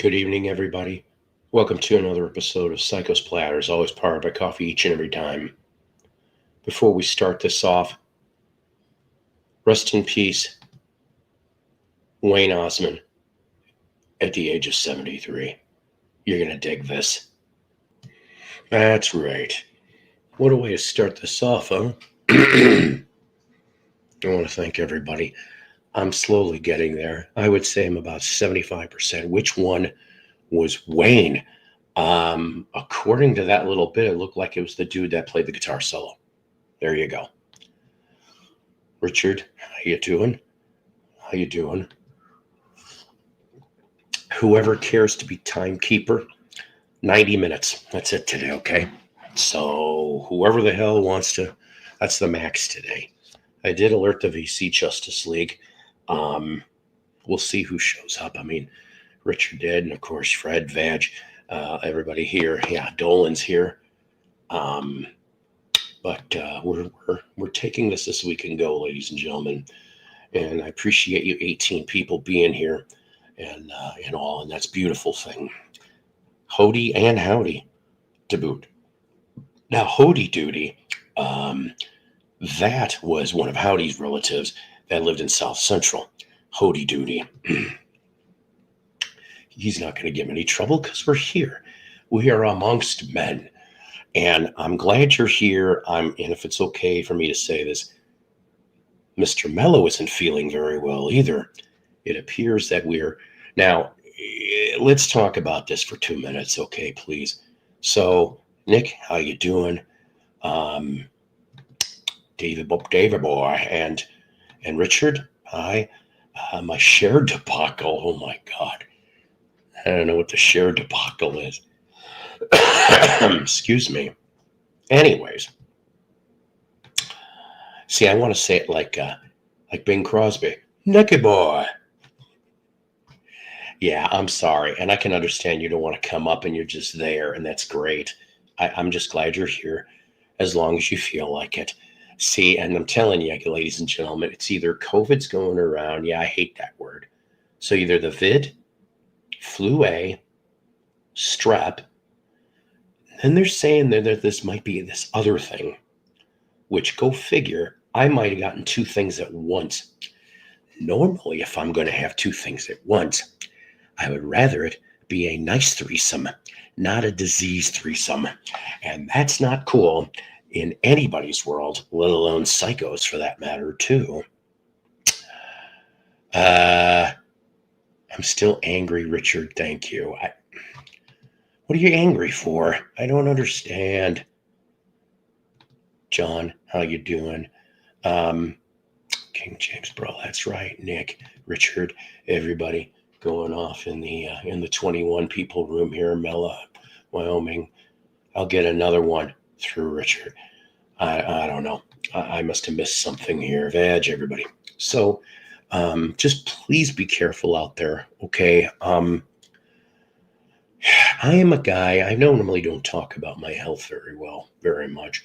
Good evening, everybody. Welcome to another episode of Psycho's Platters, always powered by coffee each and every time. Before we start this off, rest in peace, Wayne Osmond, at the age of 73. You're going to dig this. That's right. What a way to start this off, huh? I want to thank everybody. I'm slowly getting there. I would say I'm about 75%. Which one was Wayne? According to that little bit, it looked like it was the dude that played the guitar solo. There you go. Richard, how you doing? How you doing? Whoever cares to be timekeeper, 90 minutes. That's it today, okay? So whoever the hell wants to, that's the max today. I did alert the VC Justice League. We'll see who shows up. I mean, Richard did, and of course Fred, Vag, everybody here. Yeah, Dolan's here. But we're taking this we can go, ladies and gentlemen. And I appreciate you 18 people being here and all, and that's a beautiful thing. Hody and howdy to boot. Now, Hody Doody, that was one of Howdy's relatives that lived in South Central. Hody Doody. He's not going to give any trouble because we're here. We are amongst men. And I'm glad you're here. And if it's okay for me to say this, Mr. Mello isn't feeling very well either. It appears that we're now. Let's talk about this for 2 minutes, okay, please. So, Nick, how you doing? David boy, and Richard, hi. My share debacle. Oh my God, I don't know what the share debacle is. Excuse me. Anyways, see, I want to say it like Bing Crosby, Nicky boy. Yeah, I'm sorry, and I can understand you don't want to come up, and you're just there, and that's great. I'm just glad you're here, as long as you feel like it. See, and I'm telling you, ladies and gentlemen, it's either COVID's going around. Yeah, I hate that word. So either the vid, flu A, strep, and they're saying that this might be this other thing, which, go figure, I might have gotten two things at once. Normally, if I'm going to have two things at once, I would rather it be a nice threesome, not a disease threesome. And that's not cool in anybody's world, let alone psychos for that matter, too. I'm still angry, Richard. Thank you. What are you angry for? I don't understand. John, how you doing? King James, bro. That's right. Nick, Richard, everybody going off in the 21 people room here in Mella, Wyoming. I'll get another one through Richard. I don't know. I must have missed something here. Vag, everybody. So just please be careful out there, okay? I am a guy, I normally don't talk about my health very much.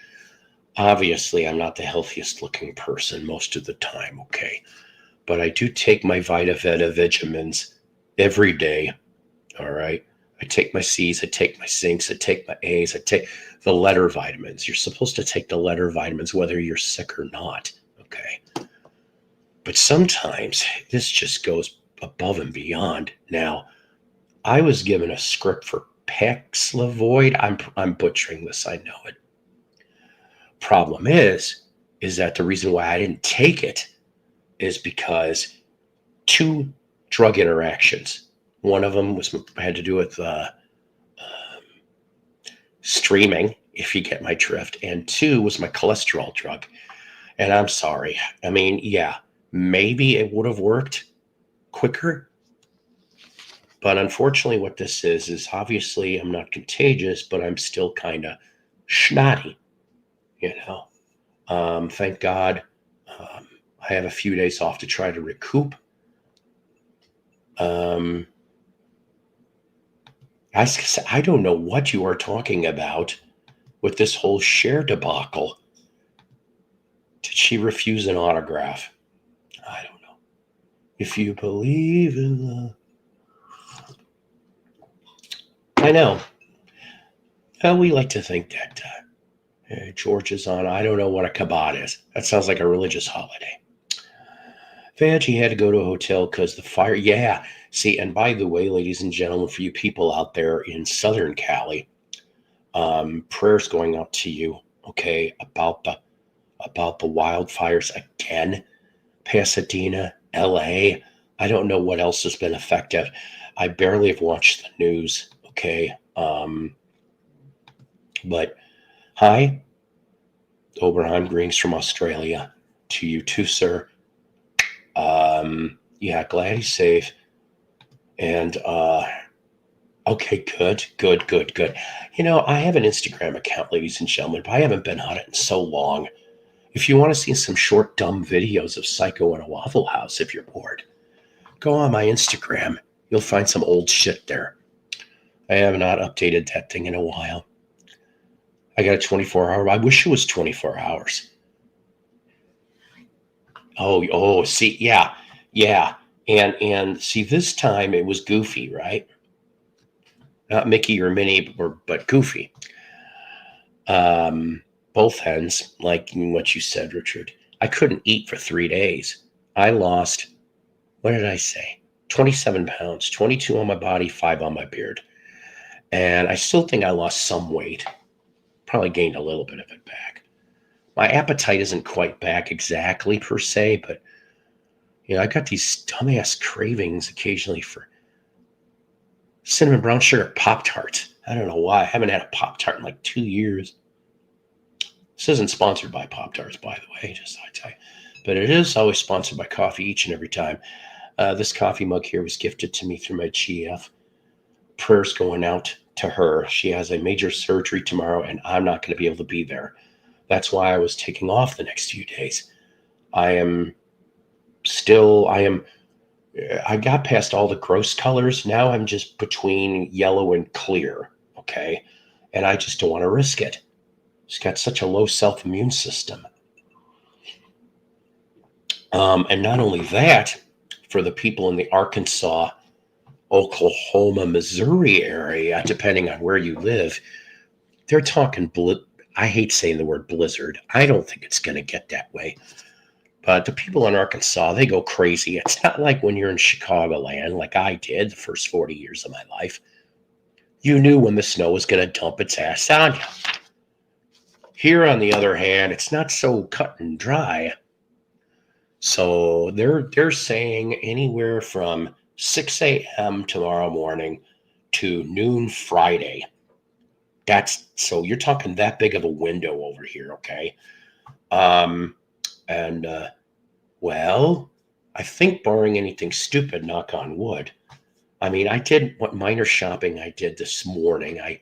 Obviously, I'm not the healthiest looking person most of the time, okay? But I do take my Vita vitamins every day, all right? I take my C's, I take my zincs, I take my A's, I take the letter vitamins. You're supposed to take the letter vitamins whether you're sick or not, okay? But sometimes this just goes above and beyond. Now, I was given a script for Paxlovid. I'm butchering this, I know it. Problem is that the reason why I didn't take it is because two drug interactions. One of them had to do with streaming, if you get my drift, and two was my cholesterol drug. And I'm sorry. I mean, yeah, maybe it would have worked quicker. But unfortunately, what this is obviously I'm not contagious, but I'm still kind of snotty, you know. Thank God I have a few days off to try to recoup. I don't know what you are talking about with this whole share debacle. Did she refuse an autograph? I don't know. If you believe in love. I know. Well, we like to think that George is on. I don't know what a Kabbat is. That sounds like a religious holiday. Vanjie had to go to a hotel because the fire. Yeah. See, and by the way, ladies and gentlemen, for you people out there in Southern Cali, prayers going out to you. Okay, about the wildfires again. Pasadena, L.A. I don't know what else has been affected. I barely have watched the news. Okay, but hi, Oberheim greetings from Australia to you too, sir. Yeah, glad he's safe. And okay, good. I have an Instagram account, ladies and gentlemen, but I haven't been on it in so long. If you want to see some short, dumb videos of Psycho in a Waffle House, if you're bored, go on my Instagram. You'll find some old shit there. I have not updated that thing in a while. I got a 24-hour. I wish it was 24 hours. Oh, see, yeah. And see, this time it was Goofy, right? Not Mickey or Minnie, but Goofy. Both hens, like what you said, Richard. I couldn't eat for 3 days. I lost, what did I say? 27 pounds, 22 on my body, 5 on my beard. And I still think I lost some weight. Probably gained a little bit of it back. My appetite isn't quite back exactly per se, but I got these dumbass cravings occasionally for cinnamon brown sugar Pop-Tarts. I don't know why. I haven't had a Pop-Tart in like 2 years. This isn't sponsored by Pop-Tarts, by the way, just I tell you. But it is always sponsored by coffee each and every time. This coffee mug here was gifted to me through my GF. Prayers going out to her. She has a major surgery tomorrow, and I'm not going to be able to be there. That's why I was taking off the next few days. I got past all the gross colors. Now I'm just between yellow and clear, okay? And I just don't want to risk it. She's got such a low self-immune system. And not only that, for the people in the Arkansas, Oklahoma, Missouri area, depending on where you live, they're talking, I hate saying the word blizzard. I don't think it's going to get that way. But the people in Arkansas, they go crazy. It's not like when you're in Chicagoland, like I did the first 40 years of my life. You knew when the snow was going to dump its ass on you. Here, on the other hand, it's not so cut and dry. So they're saying anywhere from 6 a.m. tomorrow morning to noon Friday. So you're talking that big of a window over here, okay? Well, I think barring anything stupid, knock on wood. I mean, I did what minor shopping I did this morning. I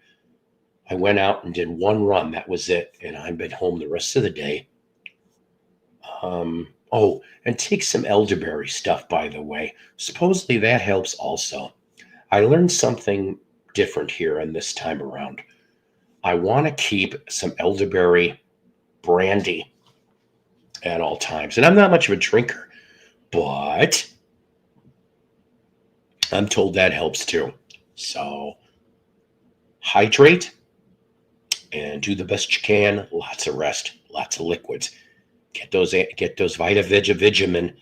went out and did one run. That was it. And I've been home the rest of the day. And take some elderberry stuff, by the way. Supposedly that helps also. I learned something different here and this time around. I want to keep some elderberry brandy at all times. And I'm not much of a drinker, but I'm told that helps too. So hydrate and do the best you can. Lots of rest, lots of liquids. Get those vitamin,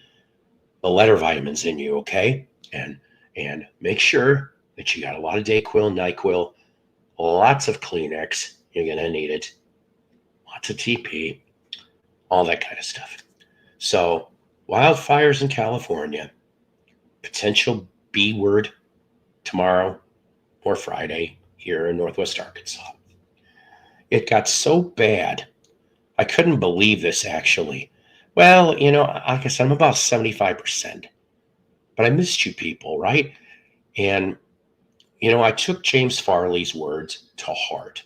the letter vitamins in you, okay? And make sure that you got a lot of Dayquil, NyQuil, lots of Kleenex. You're gonna need it. Lots of TP, all that kind of stuff. So wildfires in California, potential B word tomorrow or Friday here in Northwest Arkansas. It got so bad. I couldn't believe this, actually. Well, like I said, I'm about 75%. But I missed you people, right? And, I took James Farley's words to heart.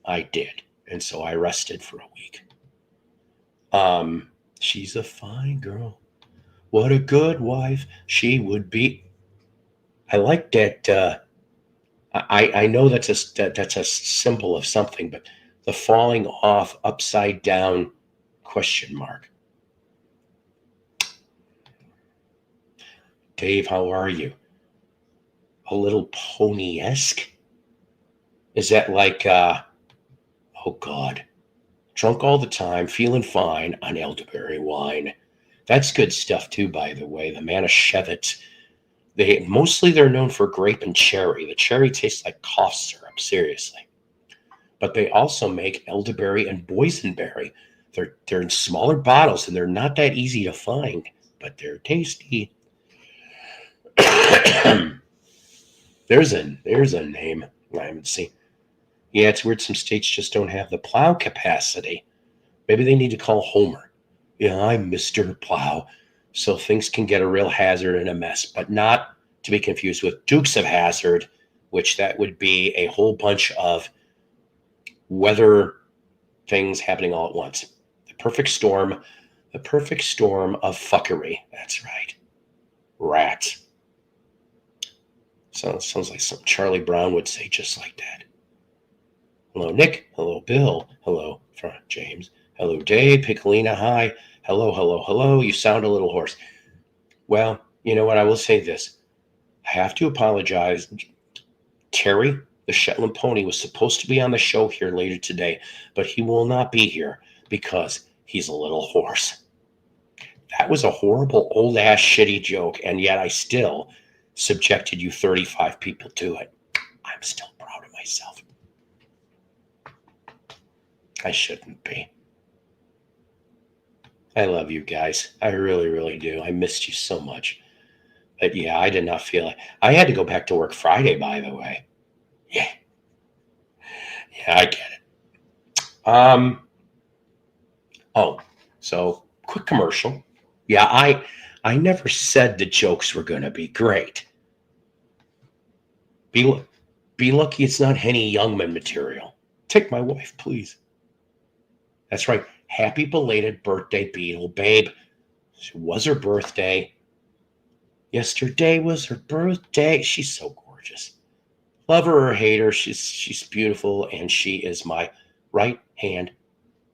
I did. And so I rested for a week. She's a fine girl. What a good wife she would be. I like that. I know that's a symbol of something, but the falling off upside down question mark. Dave, how are you? A Little Pony-esque? Is that like, oh God, drunk all the time, feeling fine on elderberry wine? That's good stuff too, by the way. The Manischewitz. They're known for grape and cherry. The cherry tastes like cough syrup, seriously. But they also make elderberry and boysenberry. They're in smaller bottles and they're not that easy to find, but they're tasty. there's a name I haven't seen. Yeah, it's weird some states just don't have the plow capacity. Maybe they need to call Homer. Yeah, I'm Mr. Plow. So things can get a real hazard and a mess, but not to be confused with Dukes of Hazzard, which that would be a whole bunch of weather things happening all at once. The perfect storm of fuckery. That's right. Rats. Sounds like something Charlie Brown would say just like that. Hello, Nick. Hello, Bill. Hello, James. Hello, Dave. Piccolina. Hi. Hello. You sound a little hoarse. Well, you know what? I will say this. I have to apologize. Terry, the Shetland pony, was supposed to be on the show here later today, but he will not be here because he's a little hoarse. That was a horrible, old-ass, shitty joke, and yet I still subjected you 35 people to it. I'm still proud of myself. I shouldn't be. I love you guys. I really, really do. I missed you so much. But yeah, I did not feel it. I had to go back to work Friday, by the way. Yeah. Yeah, I get it. Oh, so quick commercial. Yeah, I never said the jokes were going to be great. Be lucky it's not Henny Youngman material. Take my wife, please. That's right. Happy belated birthday, Beetle Babe. It was her birthday. Yesterday was her birthday. She's so gorgeous. Love her or hate her, she's beautiful, and she is my right hand,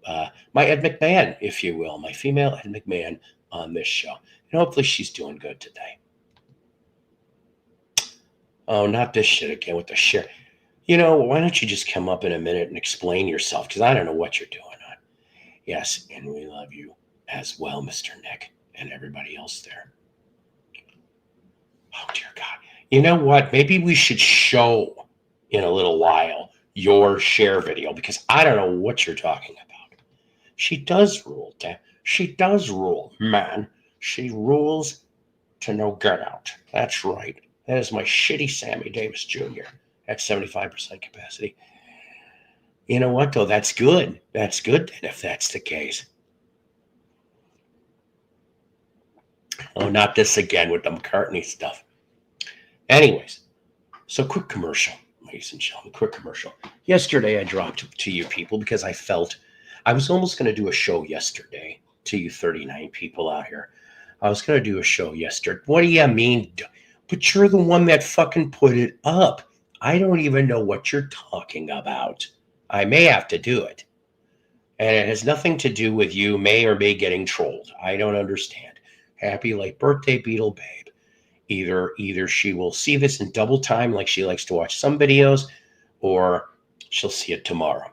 my Ed McMahon, if you will, my female Ed McMahon on this show. And hopefully she's doing good today. Oh, not this shit again with the share. You know, why don't you just come up in a minute and explain yourself? Because I don't know what you're doing on. Yes, and we love you as well, Mr. Nick, and everybody else there. Oh, dear God. You know what? Maybe we should show in a little while your share video because I don't know what you're talking about. She does rule, Dan. She does rule, man. She rules to no get out. That's right. That is my shitty Sammy Davis Jr. at 75% capacity. You know what, though? That's good. That's good then, if that's the case. Oh, not this again with the McCartney stuff. Anyways, so quick commercial, ladies and gentlemen, quick commercial. Yesterday I dropped to you people because I felt I was almost going to do a show yesterday to you 39 people out here. I was going to do a show yesterday. What do you mean? But you're the one that fucking put it up. I don't even know what you're talking about. I may have to do it. And it has nothing to do with you may or may getting trolled. I don't understand. Happy late birthday, Beetle Babe. Either she will see this in double time like she likes to watch some videos, or she'll see it tomorrow.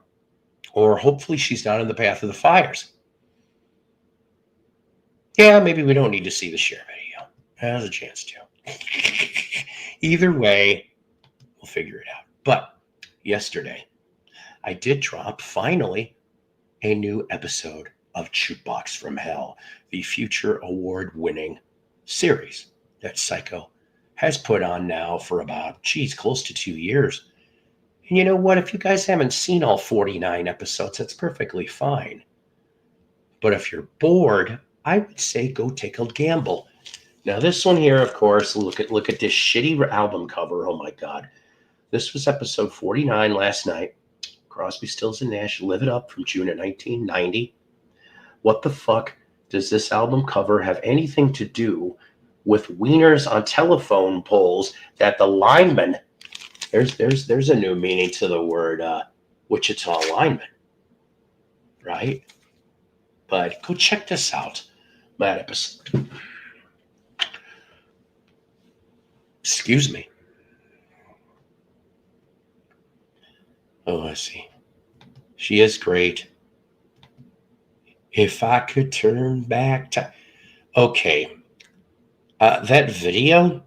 Or hopefully she's not in the path of the fires. Yeah, maybe we don't need to see the share video. There's a chance to. Either way, we'll figure it out. But yesterday, I did drop, finally, a new episode of Jukebox from Hell, the Future Award-winning series that Psycho has put on now for about, close to 2 years. And you know what? If you guys haven't seen all 49 episodes, that's perfectly fine. But if you're bored, I would say go take a gamble. Now, this one here, of course, look at this shitty album cover. Oh, my God. This was episode 49 last night. Crosby, Stills, and Nash, Live It Up from June of 1990. What the fuck does this album cover have anything to do with wieners on telephone poles that the linemen, there's a new meaning to the word Wichita lineman, right? But go check this out, that episode. Excuse me. Oh, I see. She is great. If I could turn back time. Okay. That video,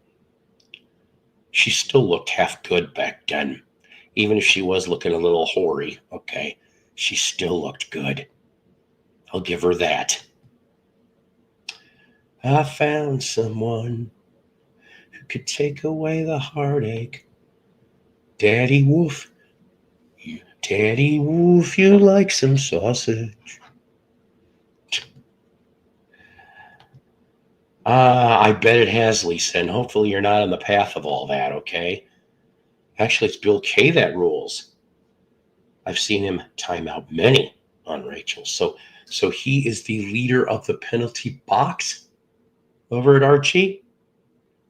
she still looked half good back then. Even if she was looking a little hoary, okay, she still looked good. I'll give her that. I found someone who could take away the heartache. Daddy Wolf, Daddy Wolf, you like some sausage? I bet it has, Lisa, and hopefully you're not on the path of all that, okay? Actually, it's Bill K that rules. I've seen him time out many on Rachel. So he is the leader of the penalty box over at Archie.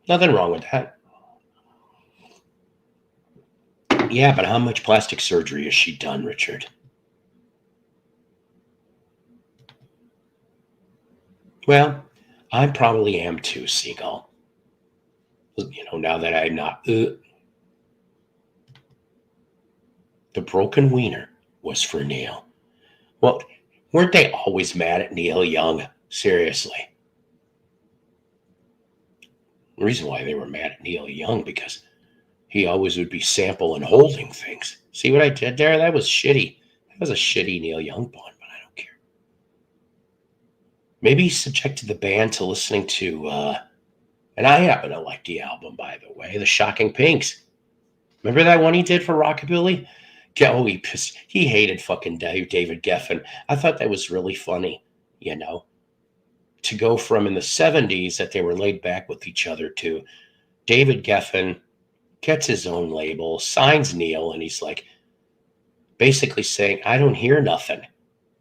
Nothing wrong with that. Yeah, but how much plastic surgery has she done, Richard? Well, I probably am too, Seagull. Now that I'm not. The broken wiener was for Neil. Well, weren't they always mad at Neil Young? Seriously. The reason why they were mad at Neil Young because he always would be sampling and holding things. See what I did there? That was shitty. That was a shitty Neil Young pun, but I don't care. Maybe he subjected the band to listening to, and I happen to like the album, by the way, The Shocking Pinks. Remember that one he did for Rockabilly? Oh, he hated fucking David Geffen. I thought that was really funny, to go from in the 70s that they were laid back with each other to David Geffen gets his own label, signs Neil, and he's like basically saying, I don't hear nothing.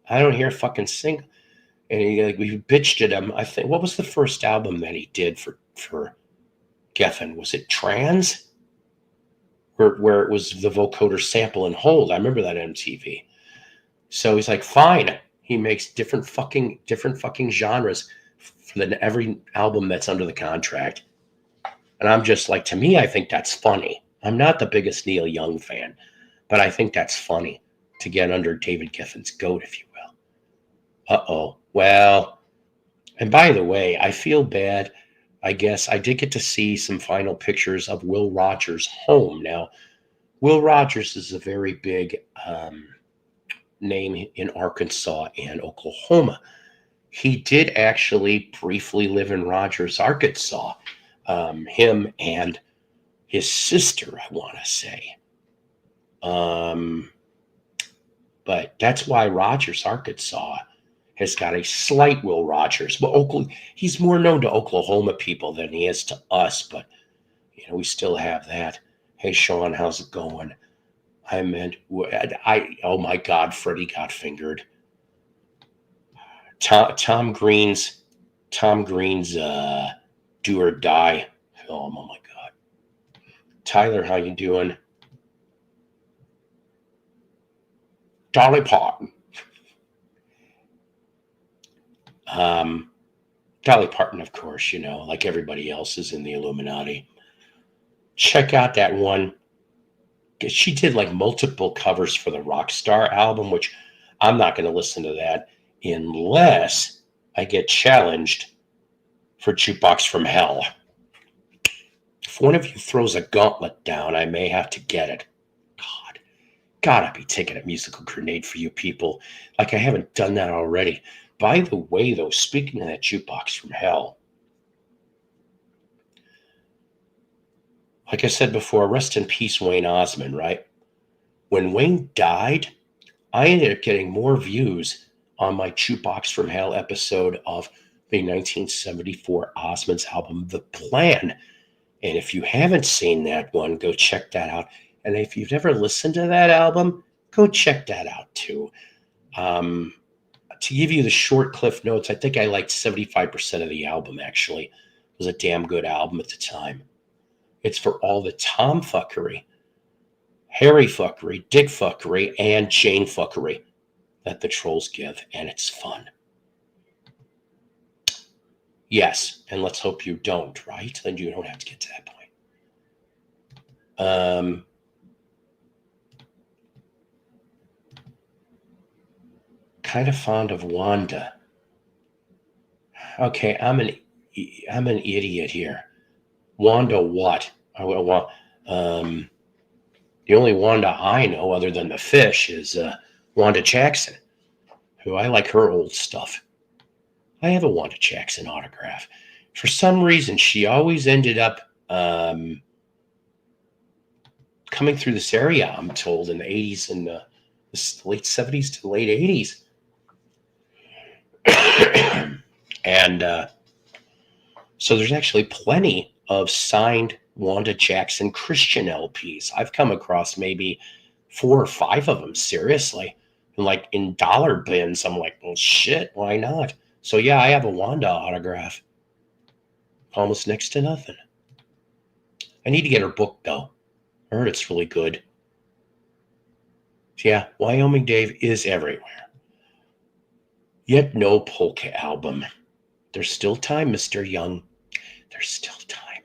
I don't hear fucking sing. And we bitched at him. I think what was the first album that he did for Geffen? Was it Trans? Where it was the vocoder sample and hold. I remember that MTV. So he's like, fine. He makes different fucking genres for every album that's under the contract. And I'm just like, to me, I think that's funny. I'm not the biggest Neil Young fan, but I think that's funny to get under David Geffen's goat, if you will. Uh-oh. Well, and by the way, I feel bad. I guess I did get to see some final pictures of Will Rogers' home. Now, Will Rogers is a very big name in Arkansas and Oklahoma. He did actually briefly live in Rogers, Arkansas. Him and his sister, I want to say. But that's why Rogers, Arkansas has got a slight Will Rogers. But he's more known to Oklahoma people than he is to us. But, we still have that. Hey, Sean, how's it going? Oh my God, Freddie got fingered. Tom Green's do or die film. Oh my God. Tyler, how you doing? Dolly Parton. Dolly Parton, of course, like everybody else is in the Illuminati. Check out that one. She did like multiple covers for the Rockstar album, which I'm not going to listen to that unless I get challenged for Jukebox from Hell. If one of you throws a gauntlet down, I may have to get it. God, gotta be taking a musical grenade for you people. Like I haven't done that already. By the way, though, speaking of that Jukebox from Hell, like I said before, rest in peace, Wayne Osmond, right? When Wayne died, I ended up getting more views on my Jukebox from Hell episode of the 1974 Osmond's album, The Plan. And if you haven't seen that one, go check that out. And if you've never listened to that album, go check that out too. To give you the short cliff notes, I think I liked 75% of the album, actually. It was a damn good album at the time. It's for all the Tom fuckery, Harry fuckery, Dick fuckery, and Jane fuckery that the trolls give, and it's fun. Yes, and let's hope you don't, right? Then you don't have to get to that point. kind of fond of Wanda. Okay, I'm an idiot here. Wanda what? Um, the only Wanda I know other than the fish is Wanda Jackson, who I like her old stuff. I have a Wanda Jackson autograph. For some reason, she always ended up coming through this area, I'm told, in the 80s and the late 70s to the late 80s. And so there's actually plenty of signed Wanda Jackson Christian LPs. I've come across maybe 4 or 5 of them, seriously. And like in dollar bins, I'm like, well, shit, why not? So yeah, I have a Wanda autograph. Almost next to nothing. I need to get her book, though. I heard it's really good. Yeah, Wyoming Dave is everywhere. Yet no polka album. There's still time, Mr. Young. There's still time.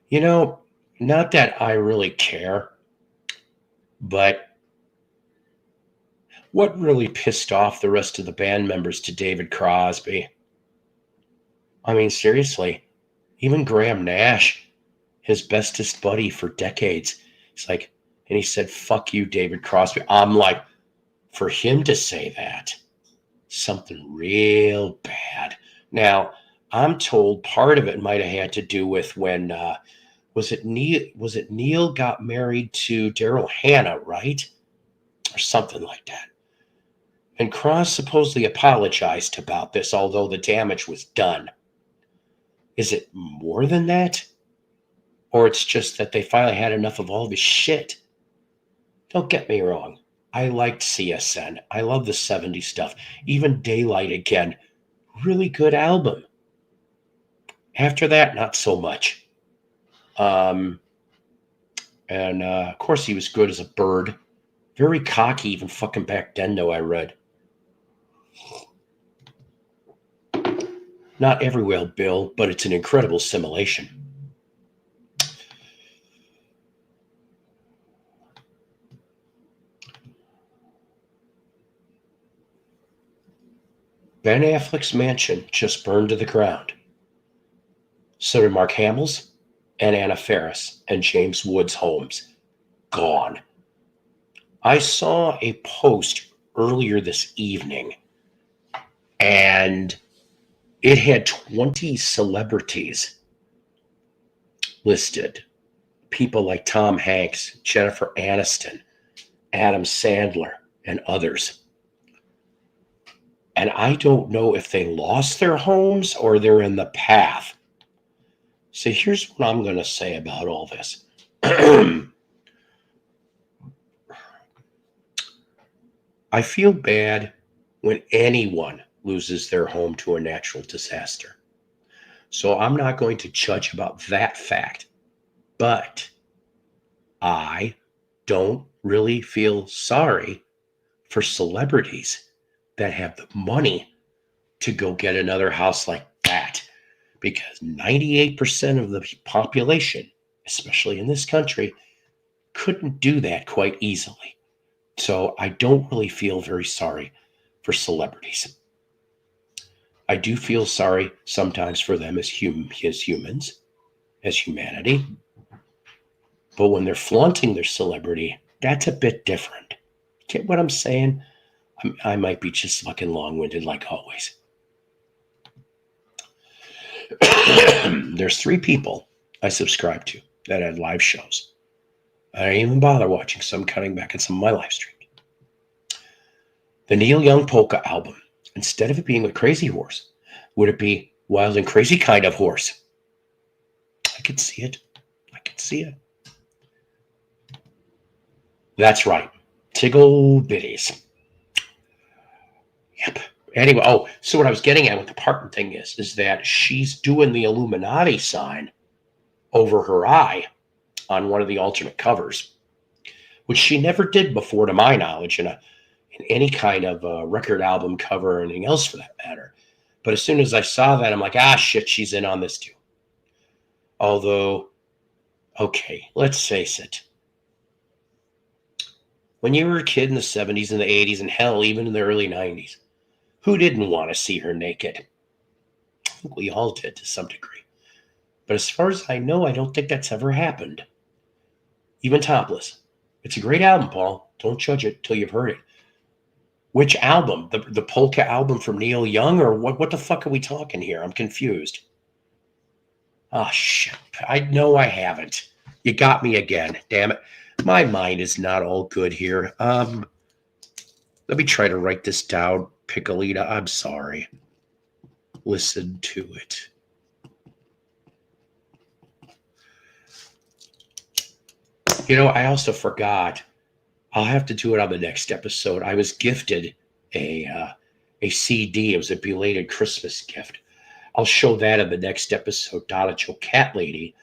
You know, not that I really care, but what really pissed off the rest of the band members to David Crosby? I mean, seriously, even Graham Nash, his bestest buddy for decades, he's like, and he said, fuck you, David Crosby. I'm like, for him to say that, something real bad. Now, I'm told part of it might have had to do with when was it Neil got married to Daryl Hannah, right? Or something like that. And Cross supposedly apologized about this, although the damage was done. Is it more than that? Or it's just that they finally had enough of all this shit? Don't get me wrong. I liked CSN. I love the 70s stuff. Even Daylight Again. Really good album. After that, not so much. And of course, he was good as a bird. Very cocky, even fucking back then, though, I read. Not every Wild Bill, but it's an incredible assimilation. Ben Affleck's mansion just burned to the ground. So did Mark Hamill's and Anna Faris and James Woods' homes. Gone. I saw a post earlier this evening, and it had 20 celebrities listed. People like Tom Hanks, Jennifer Aniston, Adam Sandler, and others. And I don't know if they lost their homes or they're in the path. So here's what I'm going to say about all this. I feel bad when anyone loses their home to a natural disaster. So I'm not going to judge about that fact. But I don't really feel sorry for celebrities that have the money to go get another house like that. Because 98% of the population, especially in this country, couldn't do that quite easily. So I don't really feel very sorry for celebrities. I do feel sorry sometimes for them as humans, as humanity. But when they're flaunting their celebrity, that's a bit different. Get what I'm saying? I might be just fucking long-winded like always. There's 3 people I subscribe to that had live shows. I didn't even bother watching, so I'm cutting back on some of my live streams. The Neil Young Polka album, instead of it being a Crazy Horse, would it be Wild and Crazy Kind of Horse? I could see it. I could see it. That's right. Tiggle bitties. Yep. Anyway, so what I was getting at with the Parton thing is that she's doing the Illuminati sign over her eye on one of the alternate covers, which she never did before, to my knowledge, in any kind of record album cover or anything else for that matter. But as soon as I saw that, I'm like, shit, she's in on this too. Although, okay, let's face it. When you were a kid in the 70s and the 80s, and hell, even in the early 90s, who didn't want to see her naked? I think we all did to some degree. But as far as I know, I don't think that's ever happened. Even topless. It's a great album, Paul. Don't judge it till you've heard it. Which album? The polka album from Neil Young, or what the fuck are we talking here? I'm confused. Oh shit. I know I haven't. You got me again. Damn it. My mind is not all good here. Let me try to write this down. Piccolita, I'm sorry. Listen to it. You know, I also forgot. I'll have to do it on the next episode. I was gifted a CD. It was a belated Christmas gift. I'll show that in the next episode. Donna Joe Cat Lady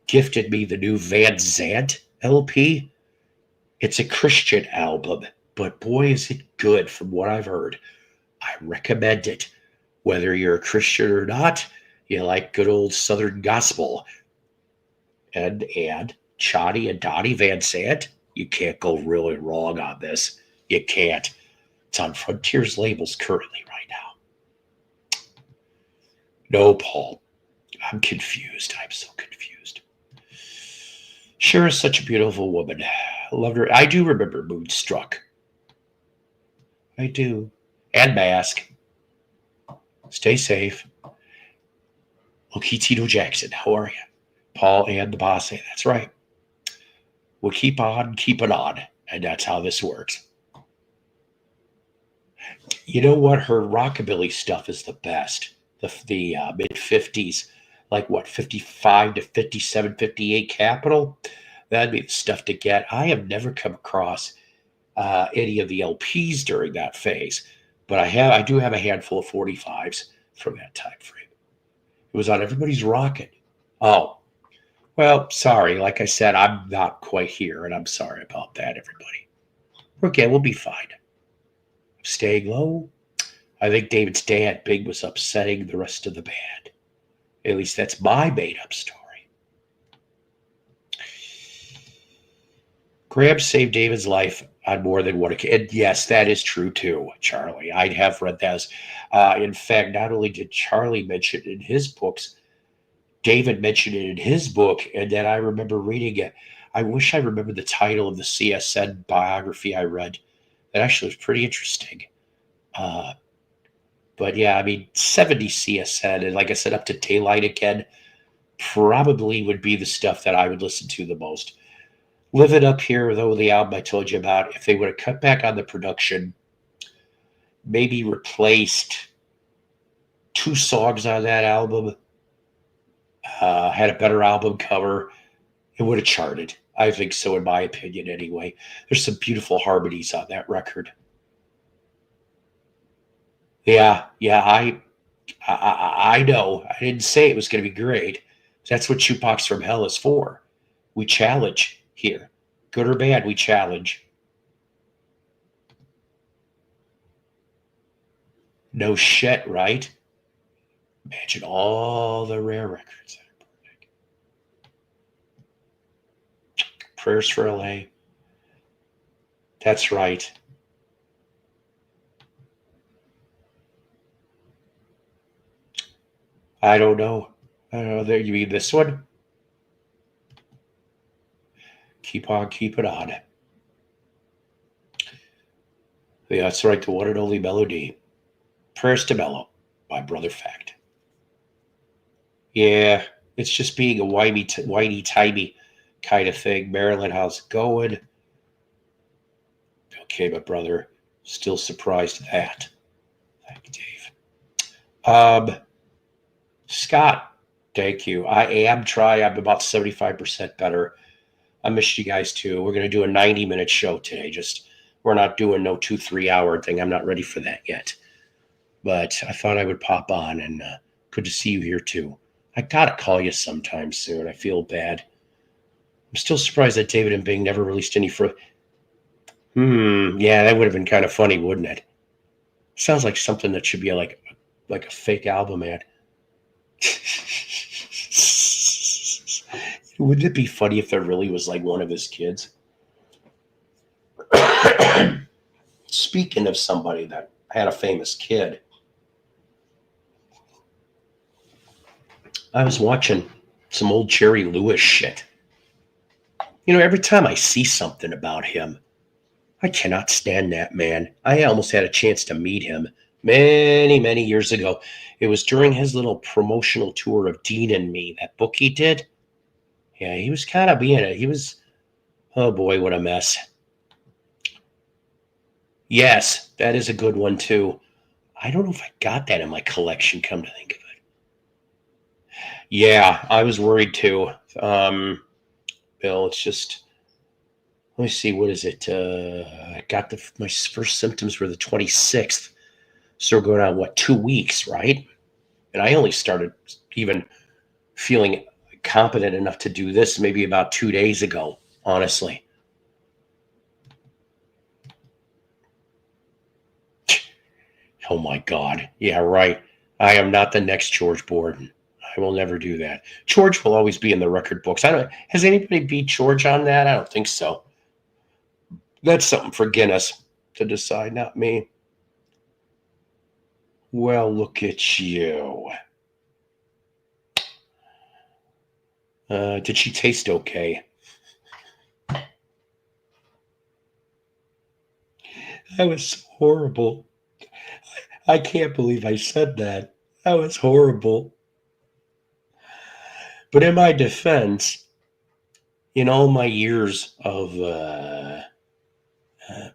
gifted me the new Van Zant LP. It's a Christian album, but boy, is it good from what I've heard. I recommend it. Whether you're a Christian or not, you like good old Southern gospel. And Chotty and Donnie Van Sant, you can't go really wrong on this. You can't. It's on Frontiers labels currently right now. No, Paul. I'm confused. I'm so confused. Cher is such a beautiful woman. I loved her. I do remember Moonstruck. I do. And Mask. Stay safe. Okay, Tito Jackson, how are you? Paul and the boss say, that's right. We'll keep on keeping on. And that's how this works. You know what? Her rockabilly stuff is the best. The mid-50s, like what, 55 to 57, 58 Capital? That'd be the stuff to get. I have never come across any of the LPs during that phase, but I do have a handful of 45s from that time frame. It was on Everybody's Rockin'. Oh, well, sorry. Like I said, I'm not quite here, and I'm sorry about that, everybody. Okay, we'll be fine. Staying low. I think David's dad, Big, was upsetting the rest of the band. At least that's my made-up story. Graham saved David's life on more than one occasion. Yes, that is true too, Charlie. I have read those. In fact, not only did Charlie mention it in his books, David mentioned it in his book, and then I remember reading it. I wish I remember the title of the CSN biography I read. That actually was pretty interesting. But yeah, I mean, 70 CSN, and like I said, up to Daylight again, probably would be the stuff that I would listen to the most. Live It Up Here, though, the album I told you about, if they would have cut back on the production, maybe replaced 2 songs on that album, had a better album cover, it would have charted. I think so, in my opinion, anyway. There's some beautiful harmonies on that record. Yeah, I know. I didn't say it was going to be great. That's what Shootbox from Hell is for. We challenge here. Good or bad, we challenge. No shit, right? Imagine all the rare records. Prayers for LA. That's right. I don't know. There you mean this one? Keep on keeping on. Yeah, that's right. The one and only melody. Prayers to Mellow by Brother Fact. Yeah, it's just being a whiny-timey kind of thing. Marilyn, how's it going? Okay, my brother. Still surprised at that. Thank you, Dave. Scott, thank you. I am trying. I'm about 75% better. I missed you guys too. We're going to do a 90-minute show today. We're not doing no 2-3 hour thing. I'm not ready for that yet. But I thought I would pop on, and good to see you here too. I got to call you sometime soon. I feel bad. I'm still surprised that David and Bing never released any yeah, that would have been kind of funny, wouldn't it? Sounds like something that should be like a fake album ad. Wouldn't it be funny if there really was like one of his kids? Speaking of somebody that had a famous kid, I was watching some old Jerry Lewis shit. Every time I see something about him, I cannot stand that man. I almost had a chance to meet him many, many years ago. It was during his little promotional tour of Dean and Me, that book he did. Yeah, he was kind of oh boy, what a mess. Yes, that is a good one too. I don't know if I got that in my collection, come to think of it. Yeah, I was worried too. Bill, it's just, let me see, what is it? I got my first symptoms were the 26th. So we're going on, 2 weeks, right? And I only started even feeling competent enough to do this maybe about 2 days ago, honestly. Oh my God. Yeah, right. I am not the next George Borden. I will never do that. George will always be in the record books. Has anybody beat George on that? I don't think so. That's something for Guinness to decide, not me. Well, look at you. Did she taste okay? That was horrible. I can't believe I said that. That was horrible. But in my defense, in all my years of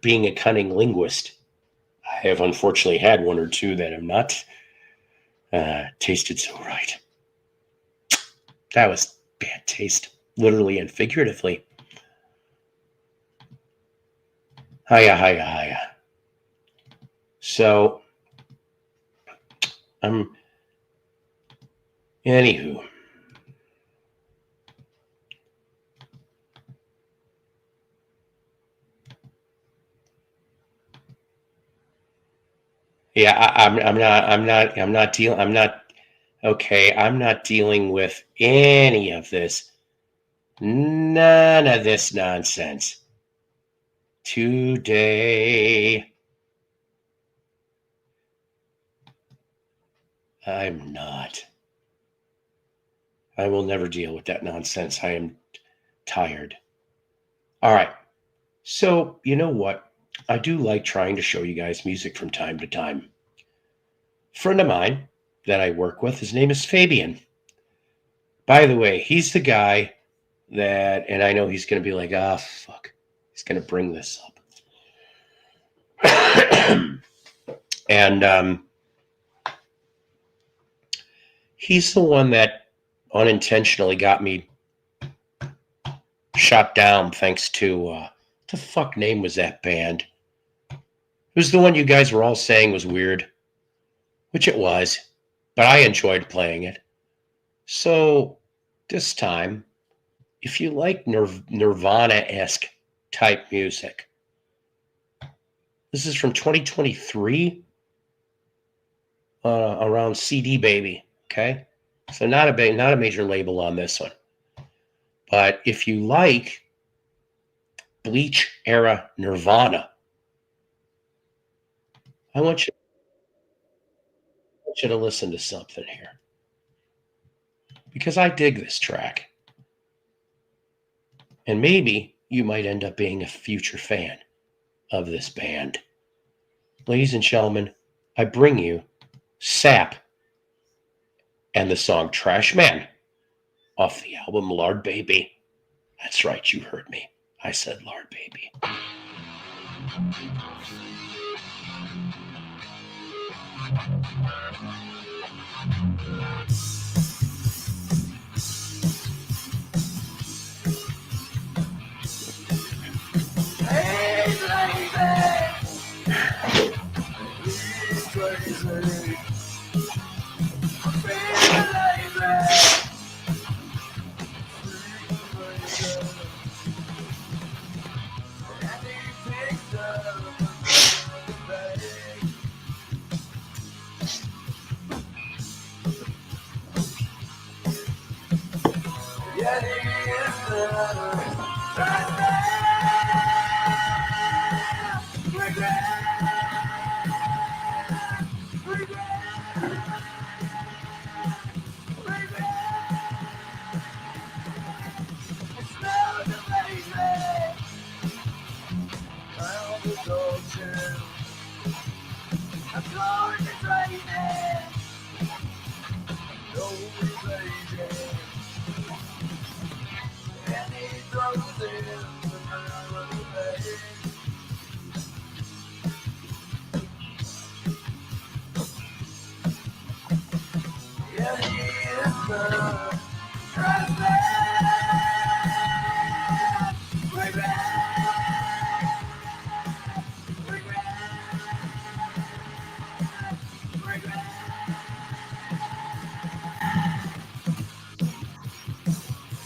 being a cunning linguist, I have unfortunately had one or two that have not tasted so right. That was bad taste, literally and figuratively. Hiya, hiya, hiya. So, anywho. Yeah, I'm not dealing with any of this. None of this nonsense. Today, I'm not. I will never deal with that nonsense. I am tired. All right. So, you know what? I do like trying to show you guys music from time to time. A friend of mine that I work with, his name is Fabian. By the way, he's the guy that, and I know he's going to be like, fuck, he's going to bring this up. And he's the one that unintentionally got me shot down thanks to, what the fuck name was that band? It was the one you guys were all saying was weird, which it was, but I enjoyed playing it. So this time, if you like Nirvana-esque type music, this is from 2023, around CD Baby. Okay, so not a major label on this one, but if you like Bleach era Nirvana, I want you to listen to something here, because I dig this track, and maybe you might end up being a future fan of this band. Ladies and gentlemen, I bring you Sap and the song Trash Man off the album Lard Baby. That's right, you heard me. I said Lard Baby. Hey, lady, he's crazy.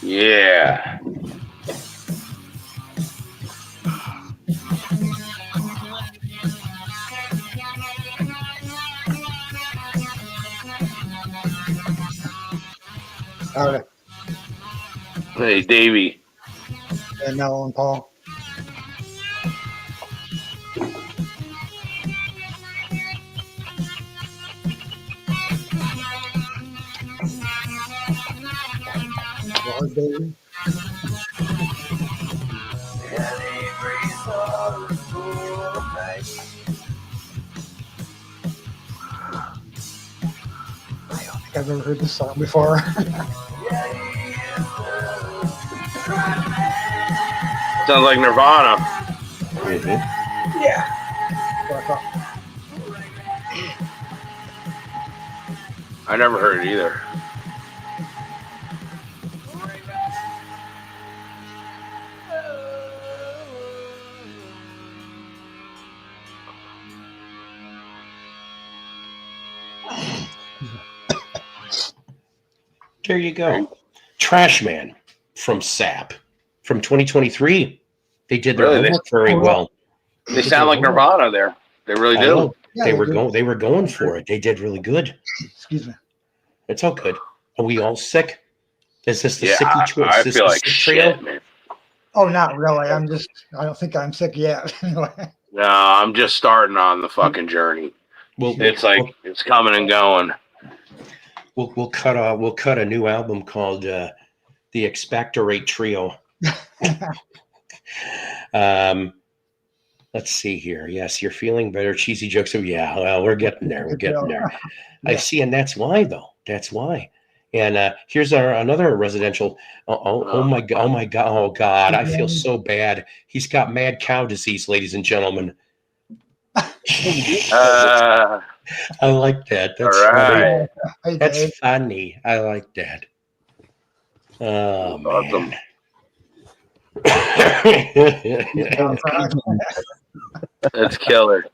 Yeah. Howdy. Hey, Davey. And Mel and Paul. Well, baby. I don't think I've ever heard this song before. Sounds like Nirvana. Mm-hmm. Yeah. I never heard it either. There you go. Trash Man from SAP from 2023. They did their Really? homework very well. They sound like Nirvana there. They really I do. know. Yeah, they they were do. They were going for it. They did really good. Excuse me. It's all good. Are we all sick? Is this the Yeah, sicky trio? I Is this feel the like sick trio? shit, man. Oh, not really. I don't think I'm sick yet. Anyway. No, I'm just starting on the fucking journey. It's like it's coming and going. We'll cut a new album called the Expectorate Trio. Let's see here. Yes, you're feeling better. Cheesy jokes. Oh yeah, well, we're getting there. We're getting there. Yeah. I see, and that's why though. That's why. And here's another residential. Oh my god! Oh my god! Oh god! I feel so bad. He's got mad cow disease, ladies and gentlemen. I like that. That's All right. funny. That's funny. I like that. Oh Awesome. man. That's killer.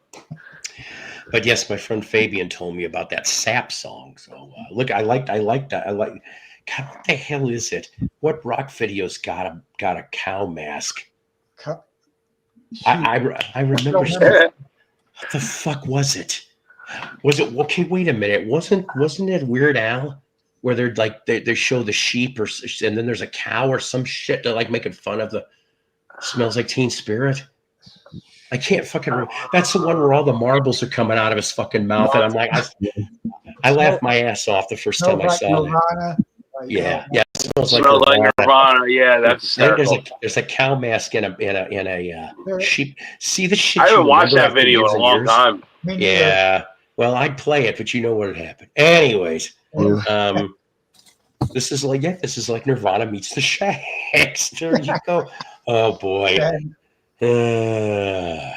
But yes, my friend Fabian told me about that SAP song. So look, I like that. God, what the hell is it? What rock video's got a cow mask? I remember. What the fuck was it? Was it okay? Wait a minute. Wasn't it Weird Al where they're like they show the sheep and then there's a cow or some shit? They're like making fun of the smells like Teen Spirit. I can't fucking remember. That's the one where all the marbles are coming out of his fucking mouth, and I'm like, I laughed my ass off the first time I saw that. Yeah, it smells like Nirvana. Yeah, that's hysterical. There's a cow mask in a sheep. See the shit. I haven't watched that video in a long time. Yeah, well, I'd play it, but you know what had happened. Anyways, this is like Nirvana meets the Shags. There you go. Oh boy. Hello,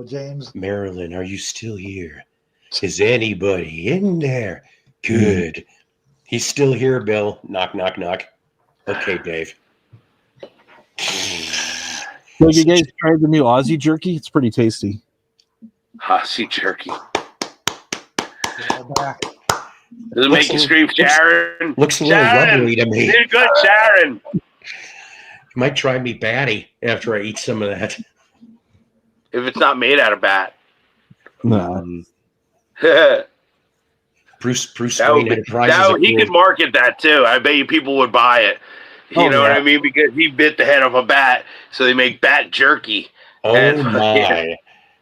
James. Marilyn, are you still here? Is anybody in there? Good. He's still here, Bill. Knock, knock, knock. Okay, Dave. Have you guys tried the new Aussie jerky? It's pretty tasty. Aussie jerky. Does it make you scream, Sharon? Looks a little rubbery to me. You're good, Sharon. You might drive me batty after I eat some of that. If it's not made out of bat. No. Bruce Wayne Enterprises. He could market that too. I bet you people would buy it. You know what I mean? Because he bit the head of a bat, so they make bat jerky. Oh my.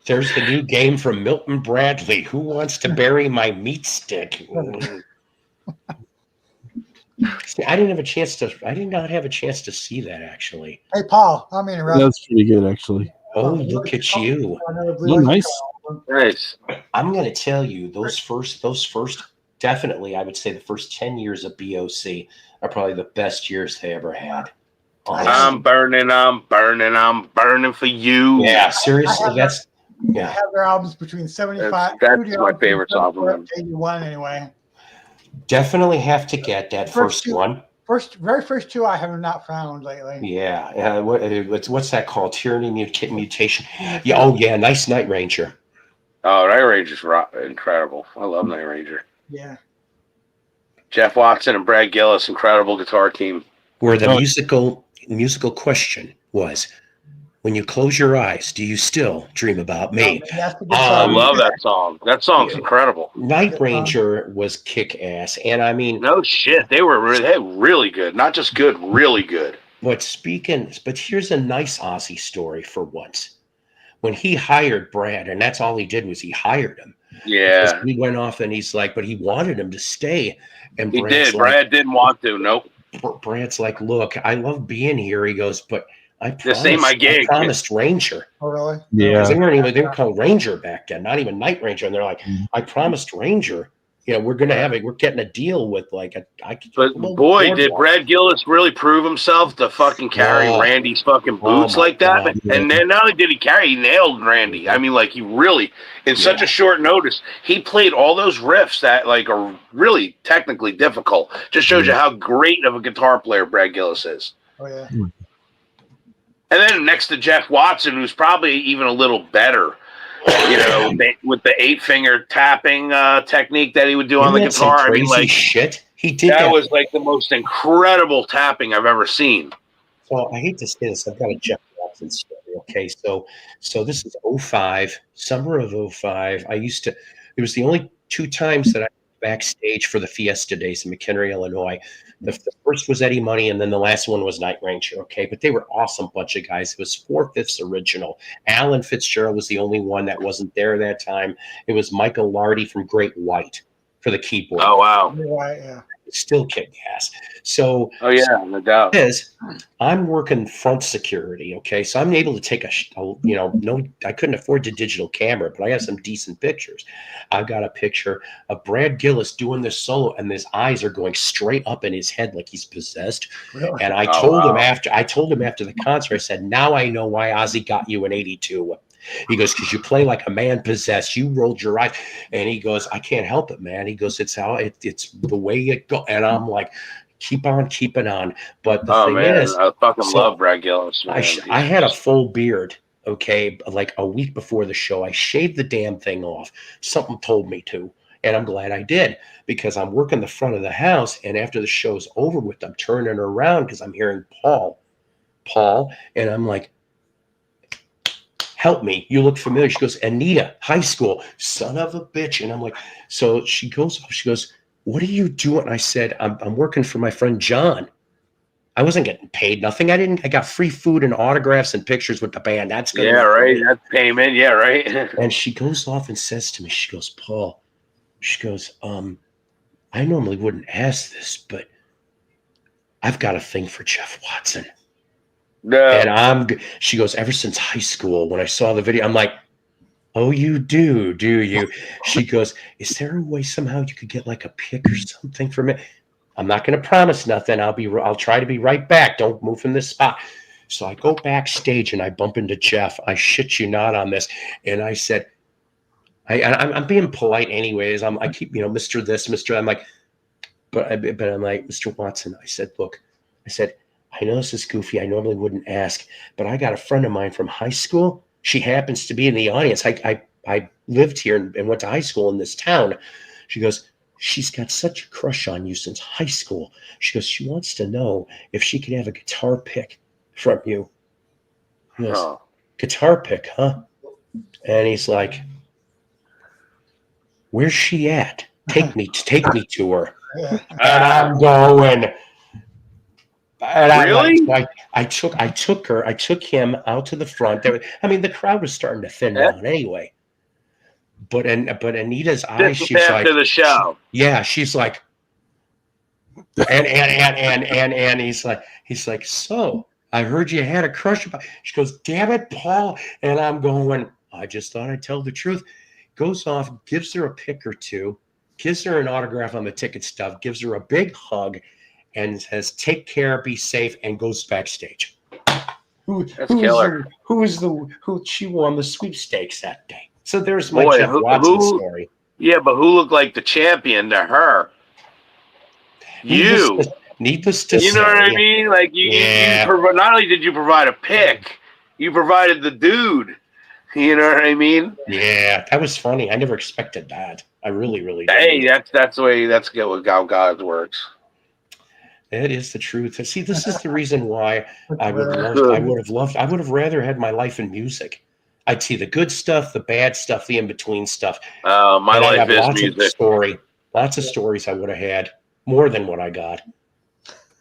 There's the new game from Milton Bradley. Who wants to bury my meat stick? See, I did not have a chance to see that actually. Hey, Paul, I'm interrupting. That's pretty good, actually. Oh, look at you. Another Oh, Blue Oyster nice. Cult album. Nice. I'm going to tell you, those first, definitely, I would say the first 10 years of BOC are probably the best years they ever had. Honestly. I'm burning for you. Yeah, seriously, I yeah. have their albums between 75. That's studio my albums favorite from song from 74 them. to 81 anyway. Definitely have to get that first one. Very first two I have not found lately. Yeah. What's that called? Tyranny Mutation. Yeah. Oh, yeah. Nice Night Ranger. Oh, Night Ranger's incredible. I love Night Ranger. Yeah. Jeff Watson and Brad Gillis, incredible guitar team. Where the musical question was, when you close your eyes, do you still dream about me? That's a good I song. love that song. That song's incredible. Night Ranger was kick ass, and I mean, No shit, they were really good. Not just good, really good. but here's a nice Ozzy story for once. When he hired Brad, and that's all he did was he hired him. Yeah, He went off and he's like, but he wanted him to stay, and he Brad's did. like, Brad didn't want to. Nope. Brad's like, look, I love being here. He goes, but This ain't my gig. I promised Ranger. Oh, really? Yeah. They were called Ranger back then, not even Night Ranger. And they're like, I promised Ranger, we're getting a deal with But boy, did Brad Gillis really prove himself to fucking carry Randy's fucking boots like that. God. And then not only did he carry, he nailed Randy. I mean, like he really, in such a short notice, he played all those riffs that like are really technically difficult. Just shows you how great of a guitar player Brad Gillis is. Oh, yeah. And then next to Jeff Watson, who's probably even a little better, with the 8-finger tapping technique that he would do on the guitar. I mean, like shit. He did that. That was like the most incredible tapping I've ever seen. So I hate to say this. I've got a Jeff Watson story. Okay, so this is 05, summer of 05. It was the only 2 times that I was backstage for the Fiesta Days in McHenry, Illinois. The first was Eddie Money, and then the last one was Night Ranger. Okay, but they were awesome bunch of guys. It was 4/5 original. Alan Fitzgerald was the only one that wasn't there that time. It was Michael Lardy from Great White for the keyboard. Oh wow! Right, yeah. Still kick ass. So, no doubt. I'm working front security. Okay, so I'm able to take I couldn't afford the digital camera, but I have some decent pictures. I've got a picture of Brad Gillis doing this solo, and his eyes are going straight up in his head like he's possessed. Really? And I told him after the concert, I said, "Now I know why Ozzy got you in '82." He goes, because you play like a man possessed. You rolled your eyes. And he goes, I can't help it, man. He goes, it's the way it goes. And I'm like, keep on keeping on. But the thing is, I fucking love Brad Gillis. I had a full beard, okay, like a week before the show. I shaved the damn thing off. Something told me to. And I'm glad I did, because I'm working the front of the house. And after the show's over with, I'm turning around because I'm hearing Paul. And I'm like, help me. You look familiar. She goes, Anita, high school, son of a bitch. And I'm like, so she goes, what are you doing? I said, I'm working for my friend John. I wasn't getting paid nothing. I got free food and autographs and pictures with the band. That's good. Yeah, right. That's payment. Yeah, right. And she goes off and says to me, she goes, Paul, she goes, I normally wouldn't ask this, but I've got a thing for Jeff Watson. No. And she goes, ever since high school, when I saw the video, I'm like, oh, you do you? She goes, is there a way somehow you could get like a pic or something for me? I'm not going to promise nothing. I'll try to be right back. Don't move from this spot. So I go backstage and I bump into Jeff. I shit you not on this. And I said, I'm being polite anyways. I keep, Mr. This, Mr. I'm like, but I'm like, Mr. Watson, I said, look, I know this is goofy. I normally wouldn't ask, but I got a friend of mine from high school. She happens to be in the audience. I lived here and went to high school in this town. She goes, she's got such a crush on you since high school. She goes, she wants to know if she could have a guitar pick from you. He goes, guitar pick, huh? And he's like, where's she at? Take me to her. Yeah. And I'm going. And really? I took him out to the front. The crowd was starting to thin down anyway. But Anita's eyes, she's after like, the show. Yeah, she's like, and he's like, so I heard you had a crush about. She goes, damn it, Paul. And I'm going, I just thought I'd tell the truth. Goes off, gives her a pic or two, gives her an autograph on the ticket stub, gives her a big hug, and says, take care, be safe, and goes backstage. She won the sweepstakes that day. So there's my Jeff Watson story. Yeah, but who looked like the champion to her? You. Needless to say. You know what I mean? Like, you not only did you provide a pick, you provided the dude. You know what I mean? Yeah, that was funny. I never expected that. I really, really did. Hey, that's the way. That's how God works. That is the truth. See, this is the reason why I would have rather had my life in music. I'd see the good stuff, the bad stuff, the in-between stuff. My life is music. Lots of stories I would have had, more than what I got.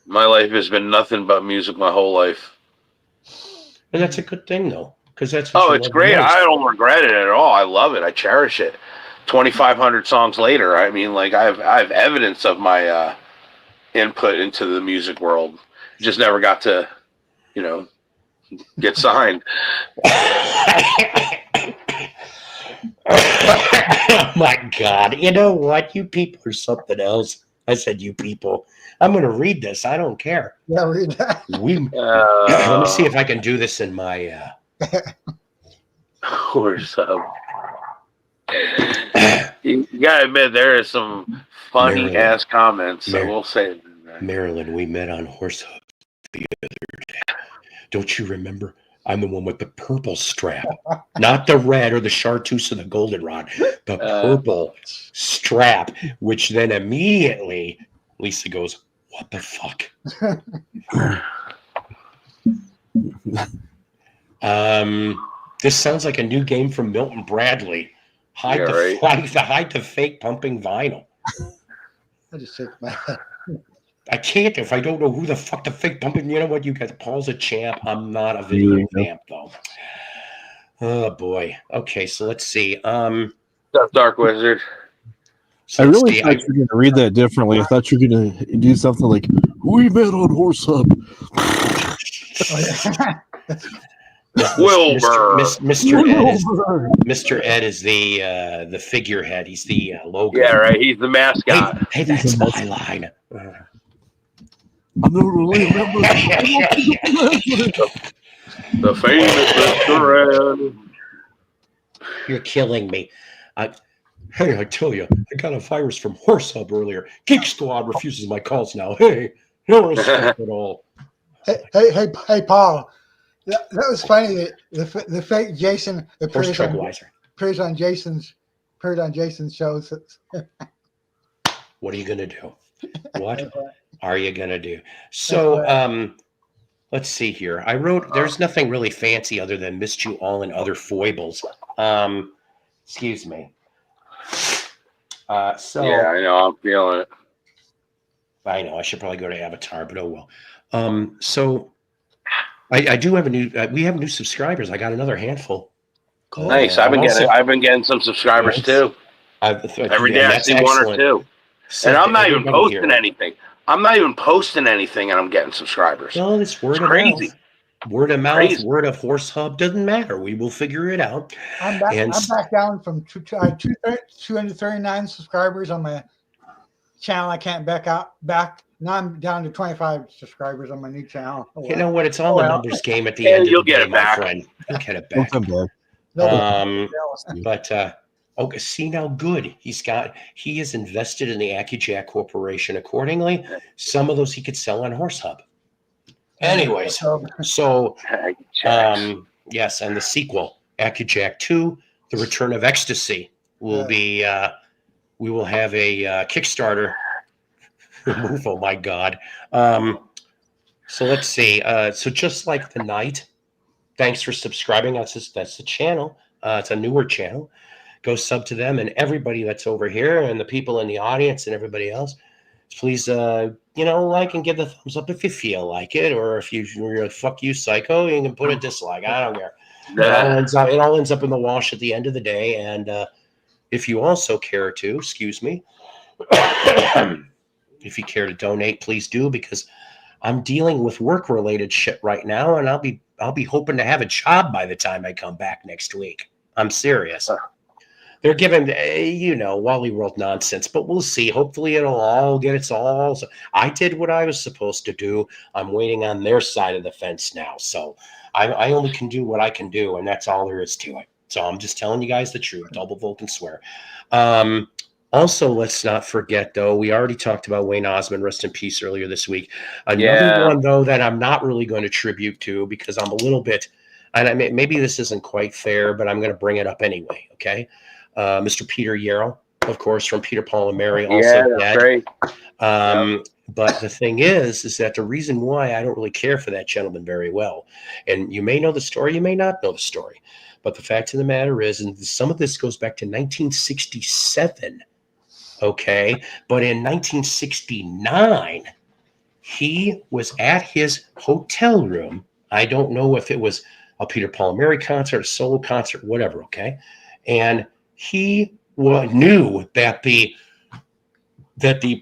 My life has been nothing but music my whole life. And that's a good thing, though, because that's it's great. I don't regret it at all. I love it. I cherish it. 2,500 songs later, I mean, like, I have evidence of my input into the music world. Just never got to, get signed. Oh my God. You know what? You people are something else. I said you people. I'm going to read this. I don't care. Yeah, read that. Let me see if I can do this in my... Horse up. You got to admit, there is some funny-ass comments, so we'll say it. Marilyn, we met on Horse Hub the other day. Don't you remember? I'm the one with the purple strap, not the red or the chartreuse or the goldenrod, the purple strap, which then immediately Lisa goes, what the fuck? This sounds like a new game from Milton Bradley. Hide the fake pumping vinyl. I just shake my head. I can't if I don't know who the fuck the fake pumping. You know what? You guys, Paul's a champ. I'm not a video champ though. Oh boy. Okay, so let's see. Dark Wizard. So I really thought you were going to read that differently. I thought you were going to do something like, we met on Horse Hub. Wilbur. Mr. Ed is the figurehead. He's the logo. Yeah, right. He's the mascot. Hey, that's my line. I'm never really remember. The famous Mr. Ed. You're killing me. Hey, I tell you, I got a virus from Horse Hub earlier. Geek Squad refuses my calls now. Hey, no respect at all. Hey, Paul. That was funny. The fake Jason appears on Jason's shows. What are you gonna do? What are you gonna do? So, let's see here. I wrote. There's nothing really fancy other than missed you all and other foibles. Excuse me. Yeah, I know. I'm feeling it. I know. I should probably go to Avatar, but oh well. So I do have we have new subscribers. I got another handful. Cool. Nice. I've been getting some subscribers too. Every day I see one or two. And I'm not even posting anything. I'm not even posting anything, and I'm getting subscribers. Well, it's word of mouth. Word of mouth, word of Horse Hub, doesn't matter. We will figure it out. I'm back down from 239 subscribers on my channel. I can't back. Now I'm down to 25 subscribers on my new channel. Oh, you know what? It's all a numbers game at the end of the day, my friend. You'll get it back. Okay, see now, good. He is invested in the AccuJack Corporation. Accordingly, some of those he could sell on Horse Hub. Anyways, so yes, and the sequel, AccuJack 2, The Return of Ecstasy, will be. We will have a Kickstarter. Oh my God! So let's see. So just like the night, thanks for subscribing. That's the channel. It's a newer channel. Go sub to them, and everybody that's over here, and the people in the audience, and everybody else. Please, like and give the thumbs up if you feel like it, or if you're like, fuck you, psycho, you can put a dislike. I don't care. It all ends up in the wash at the end of the day. And if you also care to, excuse me, if you care to donate, please do, because I'm dealing with work-related shit right now, and I'll be hoping to have a job by the time I come back next week. I'm serious. They're giving, Wally World nonsense, but we'll see. Hopefully it'll all get its all. So I did what I was supposed to do. I'm waiting on their side of the fence now. So I only can do what I can do, and that's all there is to it. So I'm just telling you guys the truth. Double vote and swear. Also, let's not forget, though, we already talked about Wayne Osmond, rest in peace, earlier this week. Another one, though, that I'm not really going to tribute to because I'm a little bit, and maybe this isn't quite fair, but I'm going to bring it up anyway, okay? Mr. Peter Yarrow, of course, from Peter, Paul, and Mary, also dead. Great. But the thing is that the reason why I don't really care for that gentleman very well, and you may know the story, you may not know the story, but the fact of the matter is, and some of this goes back to 1967, okay? But in 1969, he was at his hotel room. I don't know if it was a Peter, Paul, and Mary concert, a solo concert, whatever, okay? And he knew that the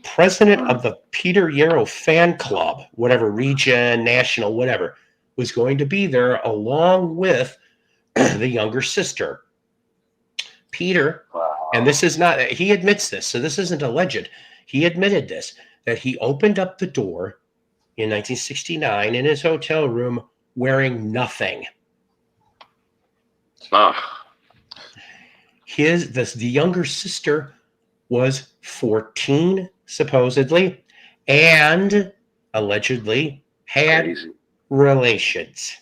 president of the Peter Yarrow fan club, whatever region, national, whatever, was going to be there along with the younger sister. Peter, and this is not, he admits this, so this isn't alleged. He admitted this, that he opened up the door in 1969 in his hotel room wearing nothing. The younger sister was 14, supposedly, and allegedly had relations.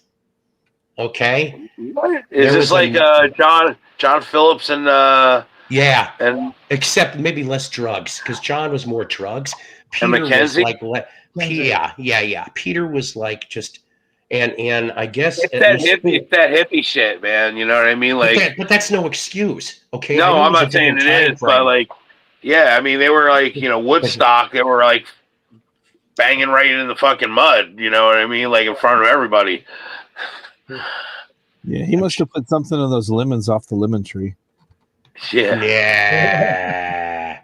Okay? What? Is this like John Phillips and yeah, and except maybe less drugs, because John was more drugs. Peter and Mackenzie? was like yeah. Peter was like just. And I guess it's that hippie shit, man. You know what I mean? Like, but that's no excuse. Okay. No, I'm not saying it is, but like, yeah, I mean, they were like, Woodstock. They were like banging right in the fucking mud. You know what I mean? Like in front of everybody. Yeah, he must have put something on those lemons off the lemon tree. Yeah. Yeah.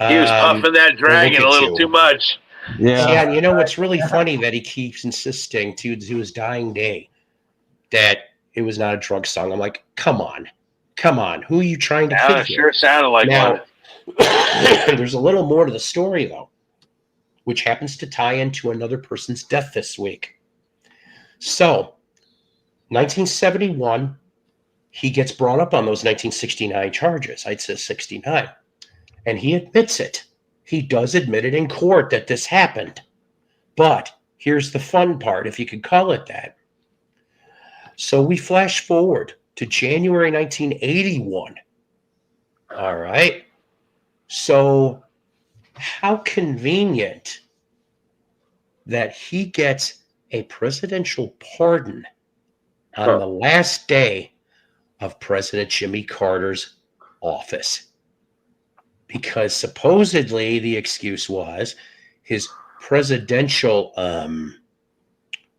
He was puffing that dragon a little too much. Yeah, and you know what's really funny that he keeps insisting to his dying day that it was not a drug song. I'm like, come on, who are you trying to kid here? Sure sounded like one. There's a little more to the story though, which happens to tie into another person's death this week. So, 1971, he gets brought up on those 1969 charges. I'd say 69, and he admits it. He does admit it in court that this happened. But here's the fun part, if you could call it that. So we flash forward to January 1981. All right. So how convenient that he gets a presidential pardon on the last day of President Jimmy Carter's office. Because supposedly the excuse was his presidential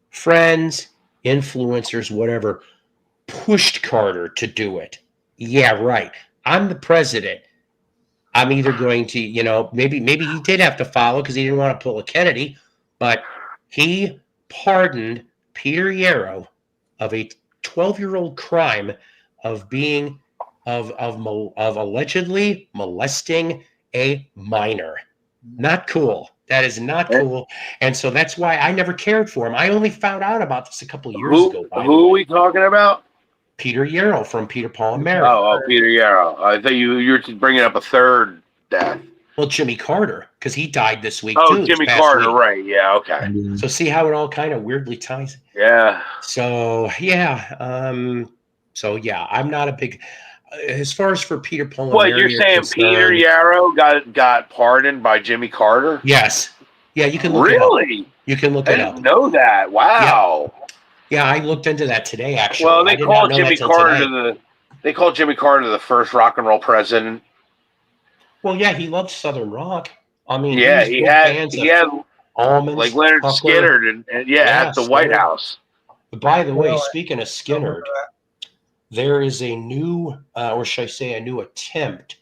friends, influencers, whatever, pushed Carter to do it. Yeah, right. I'm the president. I'm either going to, maybe he did have to follow because he didn't want to pull a Kennedy, but he pardoned Peter Yarrow of a 12-year-old crime of being of allegedly molesting a minor. Not cool. That is not cool. And so that's why I never cared for him. I only found out about this a couple of years ago. Who are we talking about? Peter Yarrow from Peter, Paul, and Mary. Oh, Peter Yarrow. I thought you were bringing up a third death. Well, Jimmy Carter, because he died this week too. Oh, Jimmy Carter, right. Yeah, okay. So see how it all kind of weirdly ties? Yeah. So, yeah. I'm not a big... As far as for Peter, Paul, and Mary, you're saying Peter Yarrow got pardoned by Jimmy Carter? Yes. Yeah, you can look it up. Really? You can look it up. I didn't know that. Wow. Yeah, I looked into that today, actually. Well, they call Jimmy Carter Jimmy Carter the first rock and roll president. Well, yeah, he loved Southern rock. I mean, he had Almonds, like Leonard Skinner and at the White House. By the way, speaking of Skinner, there is a new, or should I say, a new attempt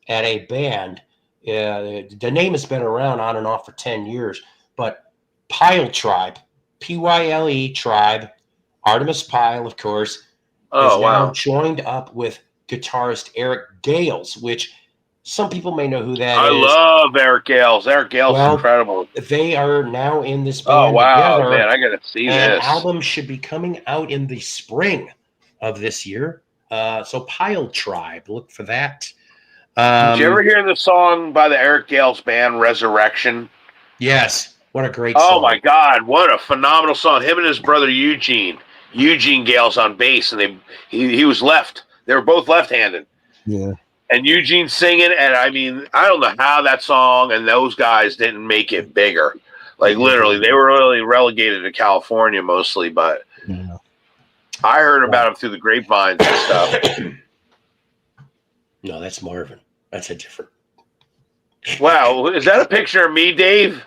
at a band. The name has been around on and off for 10 years, but Pyle Tribe, Pyle Tribe, Artemis Pyle, of course, is Oh now wow. joined up with guitarist Eric Gales, which some people may know who that I is. love Eric Gales. Eric Gales is incredible. They are now in this Oh band wow, together. man! I gotta see and this. album should be coming out in the spring of this year. So Pyle Tribe, look for that. Did you ever hear the song by the Eric Gales band, Resurrection? Yes. What a great Oh song. my God, what a phenomenal song! Him and his brother Eugene Gales on bass, and he was left. They were both left-handed. Yeah. And Eugene singing, and I mean, I don't know how that song and those guys didn't make it bigger. Like literally, they were really relegated to California mostly, but Yeah. I heard about them through the grapevines and stuff. No, that's Marvin. That's a different. Wow, is that a picture of me, Dave?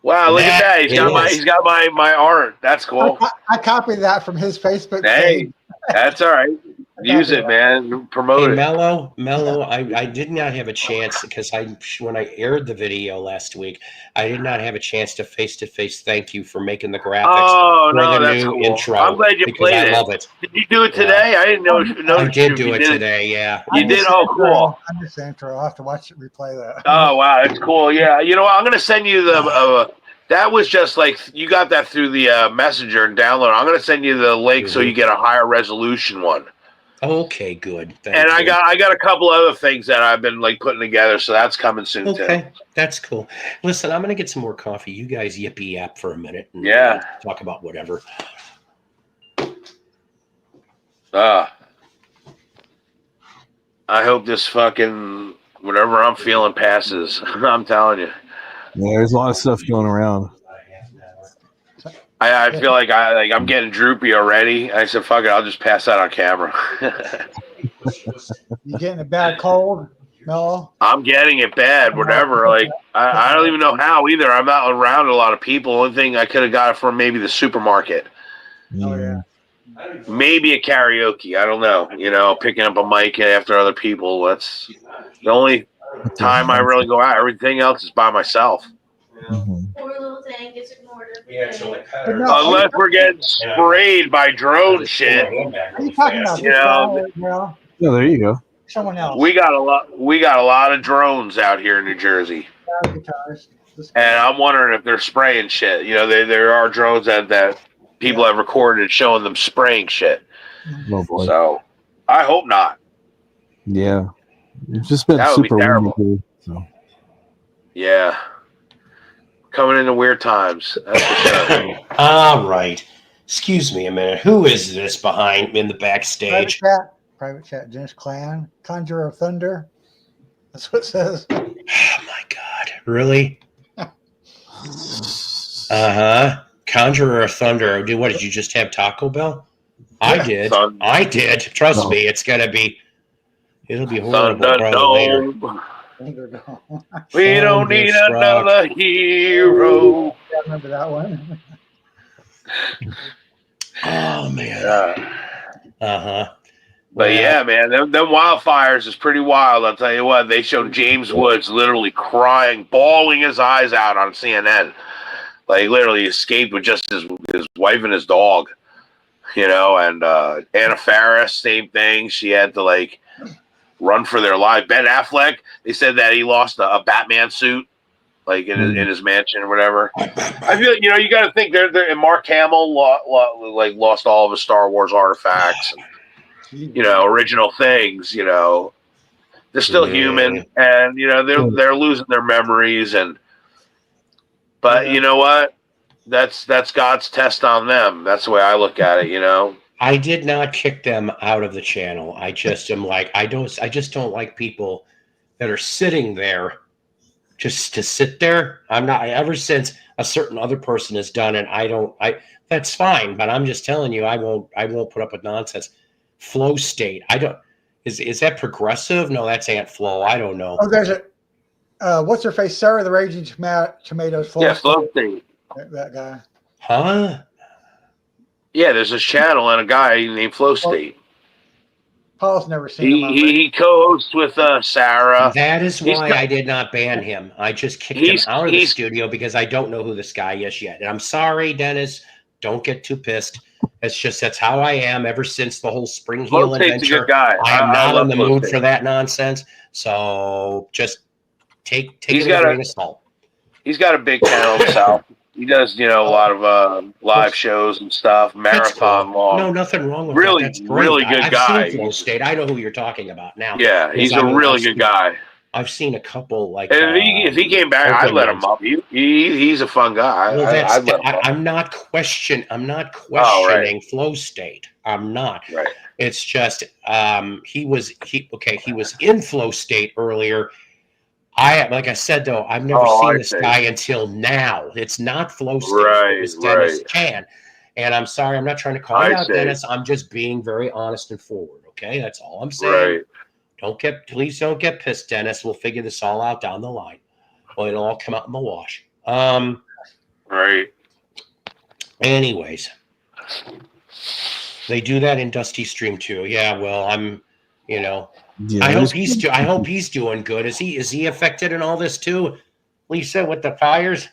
Wow, look at that. He's got my art. That's cool. I copied that from his Facebook Hey, page. that's all right. Use it, man. Promote Hey, it. Mello, I did not have a chance because when I aired the video last week, I did not have a chance to face thank you for making the graphics for the that's new cool. intro. I'm glad you because played I it. love it. Did you do it today? I didn't know. I did do it today. Yeah, You did? Oh, cool. I missed the intro. I'll have to watch it, replay that. Oh wow, that's cool. Yeah, you know what? I'm gonna send you the. That was just like you got that through the messenger and download. I'm gonna send you the link so you get a higher resolution one. Okay, good. Thank and you. I got a couple other things that I've been like putting together, so that's coming soon too. Okay, that's cool. Listen, I'm gonna get some more coffee. You guys yippee yap for a minute and talk about whatever. I hope this fucking whatever I'm feeling passes. I'm telling you. Yeah, there's a lot of stuff going around. I feel like I'm getting droopy already. I said, "Fuck it, I'll just pass out on camera." You getting a bad cold, Mello? I'm getting it bad. Whatever. Like I don't even know how either. I'm not around a lot of people. Only thing I could have got it from maybe the supermarket. Oh yeah. Maybe a karaoke. I don't know. You know, picking up a mic after other people. That's the only time I really go out. Everything else is by myself. Mm-hmm. Poor little thing gets ignored. Unless we're getting sprayed by drone shit. Are you talking about You know, Mello? Yeah, there you go. Someone else. we got a lot of drones out here in New Jersey. And I'm wondering if they're spraying shit. You know, there are drones that people have recorded showing them spraying shit. Oh boy. So I hope not. Yeah. It's just been That would be super terrible. windy too, so. Yeah. Coming into weird times. That's for sure. All right. Excuse me a minute. Who is this behind in the backstage? Private chat. Dennis Clan. Conjurer of Thunder. That's what it says. Oh my God. Really? Conjurer of Thunder. What did you just have, Taco Bell? I did. I did. Trust me, it'll be horrible later. We don't need another hero. I remember that one. Oh man. But yeah, man, them wildfires is pretty wild. I'll tell you what. They showed James Woods literally crying, bawling his eyes out on CNN. Like literally escaped with just his wife and his dog. You know, and Anna Faris, same thing. She had to like run for their life. Ben Affleck, they said that he lost a Batman suit, like in his mansion or whatever. I feel you got to think they're and Mark Hamill lost all of his Star Wars artifacts, and, original things. They're still human, and they're losing their memories, but you know what? That's God's test on them. That's the way I look at it. I did not kick them out of the channel. I just am like, I just don't like people that are sitting there just to sit there. I'm not, ever since a certain other person has done it, that's fine, but I'm just telling you, I won't put up with nonsense. Flow state. Is that progressive? No, that's Aunt Flo. I don't know. Oh, there's what's her face? Sarah the Raging Tomatoes. Flow state. That guy. Huh? Yeah, there's this channel and a guy named Flow State. Paul's never seen him. He co-hosts with Sarah. That is why I did not ban him. I just kicked him out of the studio because I don't know who this guy is yet. And I'm sorry, Dennis. Don't get too pissed. It's just that's how I am ever since the whole Spring Heel adventure. A good guy. I am not in the mood for that nonsense. So just take it with a grain of salt. He's got a big channel himself. He does, a lot of live shows and stuff, marathon long. No, nothing wrong with that. That's great. Really good guy. I've seen Flow State. I know who you're talking about now. Yeah, he's a really good guy. I've seen a couple like. And if he came back, I'd let him up. He's a fun guy. Well, I'm not questioning Flow State. I'm not. Right. It's just he was in Flow State earlier. Like I said though, I've never seen this guy until now. It's not Flow State. It was Dennis Chan. And I'm sorry, I'm not trying to call you out, Dennis. I'm just being very honest and forward. Okay, that's all I'm saying. Right. Please don't get pissed, Dennis. We'll figure this all out down the line. Well, it'll all come out in the wash. Right. Anyways, they do that in Dusty Stream too. Yeah. Well, I hope he's doing good. Is he affected in all this too, Lisa, with the fires?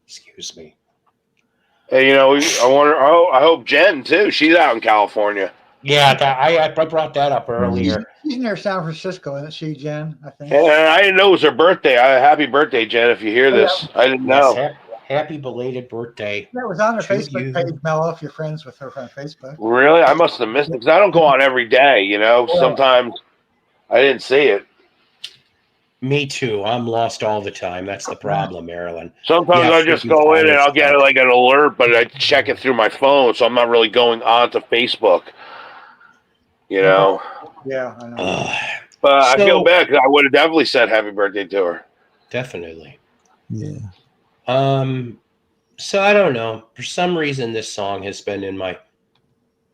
Excuse me. Hey, I hope Jen too. She's out in California. Yeah, I brought that up earlier. She's near San Francisco, isn't she, Jen? I think. And I didn't know it was her birthday. Happy birthday, Jen! If you hear this, I didn't know. Happy belated birthday. That was on her Facebook page, Mello, if you're friends with her on Facebook. Really? I must have missed it because I don't go on every day. Sometimes I didn't see it. Me too. I'm lost all the time. That's the problem, Marilyn. Sometimes I just go in and I'll get like an alert, but I check it through my phone, so I'm not really going onto Facebook. Yeah, I know. But I feel bad because I would have definitely said happy birthday to her. Definitely. Yeah. So I don't know. For some reason, this song has been in my.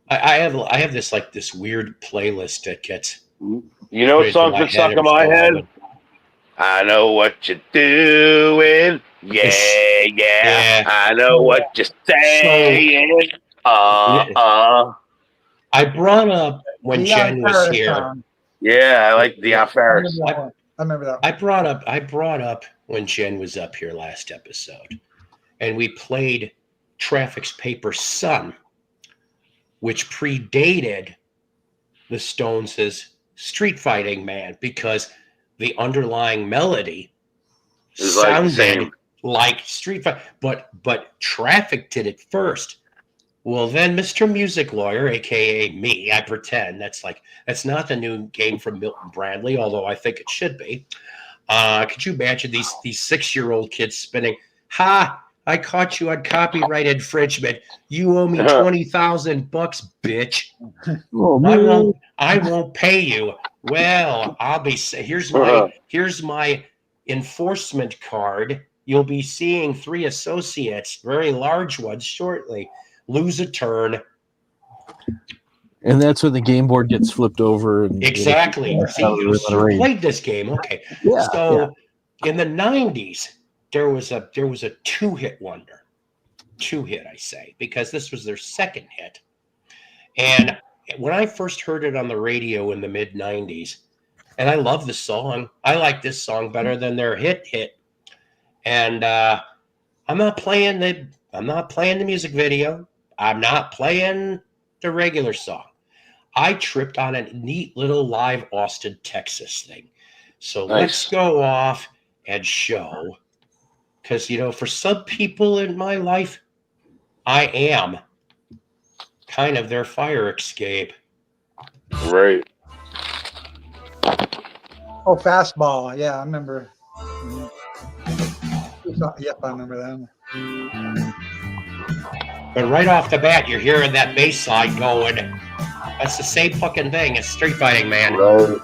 I have this weird playlist that gets. What songs been stuck in my head? I know what you're doing. Yeah. I know what you're saying. I brought up when Jen was here. Yeah, I like Deion Ferris. I remember that. I brought up when Jen was up here last episode, and we played Traffic's Paper Son, which predated the Stones' Street Fighting Man because the underlying melody sounded like Street Fight, but Traffic did it first. Well, then Mr. Music Lawyer, aka me, I pretend that's not the new game from Milton Bradley, although I think it should be. Could you imagine these 6-year-old kids spinning? Ha! I caught you on copyright infringement. You owe me $20,000, bitch. Oh, I won't pay you. Well, I'll be. Here's my enforcement card. You'll be seeing 3 associates, very large ones, shortly. Lose a turn. And that's when the game board gets flipped over. And exactly. See, you played this game. Okay. Yeah, so in the 90s, there was a 2-hit wonder. 2-hit, I say, because this was their second hit. And when I first heard it on the radio in the mid-90s, and I love the song. I like this song better than their hit. And I'm not playing the music video. I'm not playing the regular song. I tripped on a neat little live Austin, Texas thing. So Let's go off and show. Because, for some people in my life, I am kind of their fire escape. Right. Oh, Fastball. Yeah, I remember. Yep, I remember that. But right off the bat, you're hearing that bass line going. That's the same fucking thing as Street Fighting Man. Right.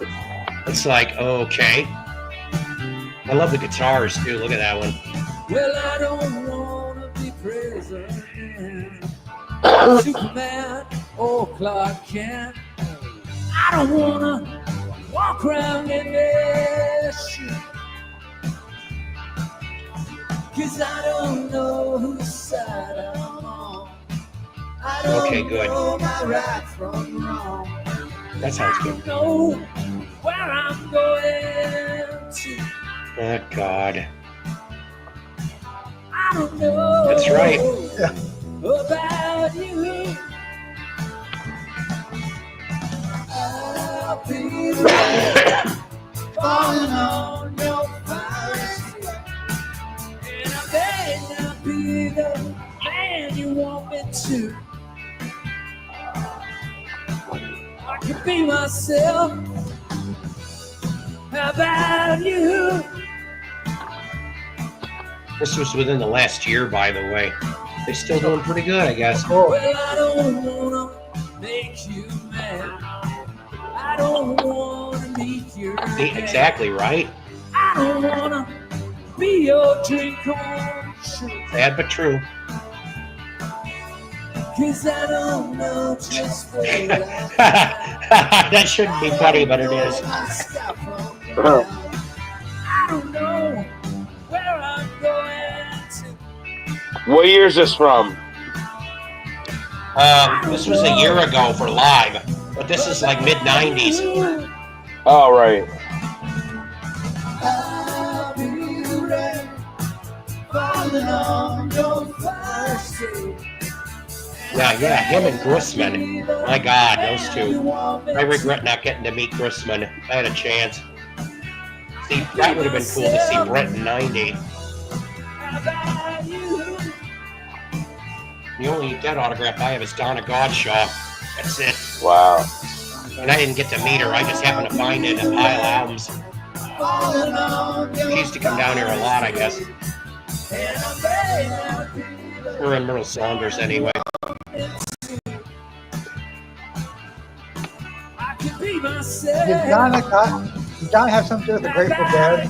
It's like, okay. I love the guitars, too. Look at that one. Well, I don't want to be president, Superman or Clark Kent. I don't want to walk around in this shit. Cause I don't know whose side I'm on. I don't know my right from wrong. That sounds I good. don't know where I'm going to. Oh, God. I don't know. That's right. About you. I'll be the falling on your first step. And I may not be the man you want me to. I can be myself. How about you? This was within the last year, by the way. They're still doing pretty good, I guess. Oh, Well, I don't wanna make you mad. I don't wanna meet your dad. Exactly right. I don't wanna be your drink on sugar. Sad but true. 'Cause I don't know just where That shouldn't be funny, but it is. I don't know where I'm going to. What year is this from? This was a year ago for live, but this is like mid-90s. Oh, right. I'll be ready, falling on your first day. Yeah, him and Grissman. My God, those two. I regret not getting to meet Grissman. I had a chance. See, that would have been cool to see Brett in 90. The only dead autograph I have is Donna Godshaw. That's it. Wow. And I didn't get to meet her. I just happened to find it in a pile of albums. She used to come down here a lot, I guess. Her and Merle Saunders, anyway. Did John have something to do with the Grateful Dead?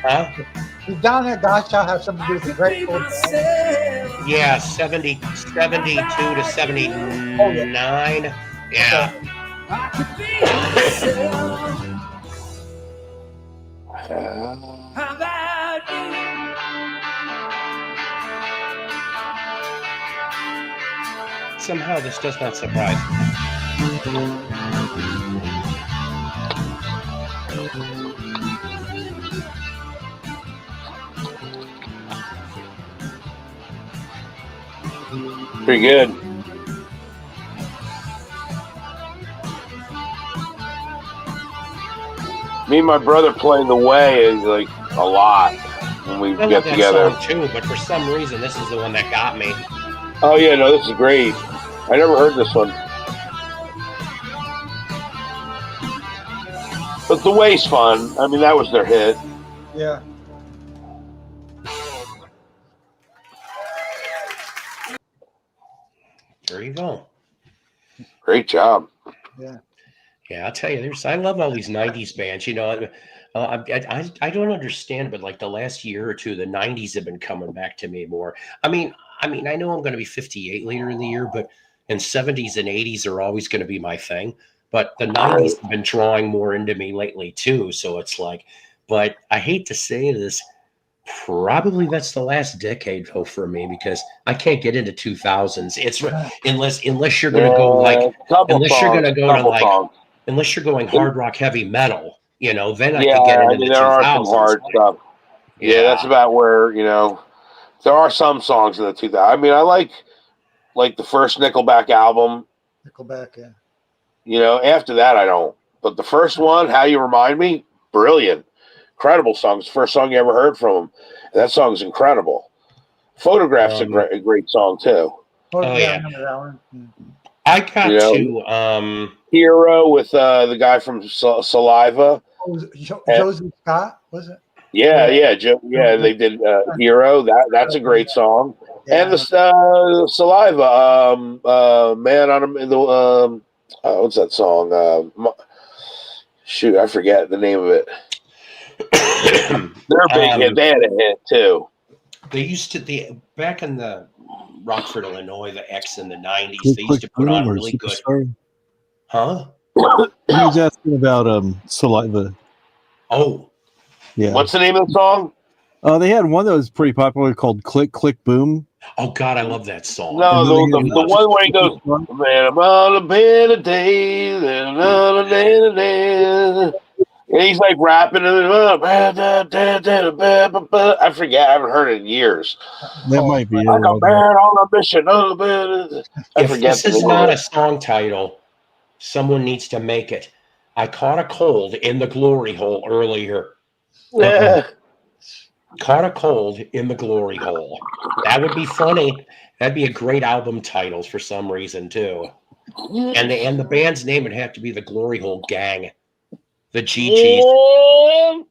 Huh? Did Donna Godshaw have something to do with the Grateful Dead? Yeah, 72 to 79. Yeah. How about you? Somehow this does not surprise me. Pretty good. Me and my brother play The Way is like a lot when we I love get that together. song too, but for some reason this is the one that got me. Oh yeah, no, this is great. I never heard this one. But The Way's fun. I mean, that was their hit. Yeah. There you go. Great job. Yeah. Yeah, I'll tell you, I love all these '90s bands. You know, I don't understand, but like the last year or two, the '90s have been coming back to me more. I mean, I know I'm going to be 58 later in the year, but and '70s and '80s are always going to be my thing. But the '90s have been drawing more into me lately too. So it's like, but I hate to say this, probably that's the last decade though for me because I can't get into 2000s. It's unless you're going to go like unless you're going hard rock heavy metal, you know, then I could get into the 2000s. There are some hard stuff. Yeah, that's about where, you know, there are some songs in the 2000s. I mean, I like the first Nickelback album. Nickelback, yeah. You know, after that, I don't. But the first one, How You Remind Me, brilliant. Incredible song. It's the first song you ever heard from him. And that song's incredible. Photograph's a great song, too. Oh, yeah. I remember that one. Yeah. I got to Hero with the guy from Saliva. Oh, Josie Scott, was it? Yeah, they did Hero. That's a great song. Yeah. And the Saliva, Man on the what's that song? Shoot, I forget the name of it. They're a big hit. They had a hit too. They used to back in the Rockford, Illinois, the X in the '90s. They used to put on really good. Huh? I was asking about Saliva. Oh, yeah. What's the name of the song? They had one that was pretty popular called "Click Click Boom." Oh God, I love that song. No, And then they the had- one where he goes, man, I'm on a better day than another day. And he's like rapping, and I forget. I haven't heard it in years. That might be it. Like a man on a mission. I If forget this the is name not of a song title, someone needs to make it. I caught a cold in the glory hole earlier. it. Yeah. Caught a cold in the glory hole. That would be funny. That'd be a great album title for some reason too. And the band's name would have to be the Glory Hole Gang. The GGs.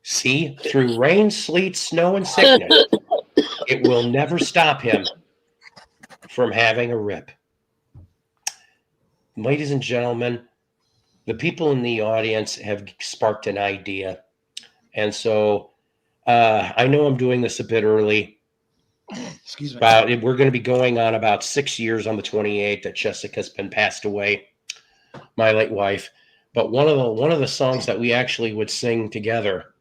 See, through rain, sleet, snow, and sickness, it will never stop him from having a rip. Ladies and gentlemen, the people in the audience have sparked an idea. And so I know I'm doing this a bit early. Excuse me. We're going to be going on about 6 years on the 28th that Jessica's been passed away, my late wife. But one of the songs that we actually would sing together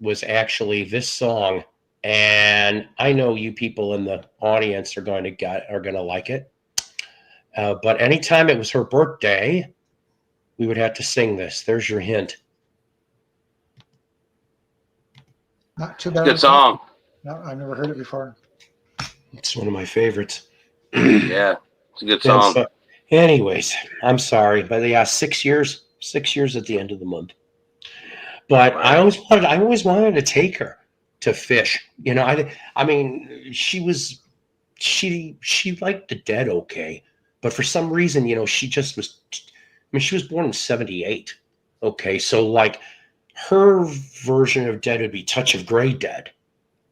was actually this song, and I know you people in the audience are going to like it. But anytime it was her birthday, we would have to sing this. There's your hint. Not too bad. Good song. No, I've never heard it before. It's one of my favorites. Yeah, it's a good song. So, anyways, I'm sorry, but yeah, 6 years. 6 years at the end of the month. But I always wanted to take her to fish. You know, I mean, she liked the Dead okay, but for some reason, you know, she just was. I mean, she was born in '78. Okay, so like her version of Dead would be Touch of Grey Dead.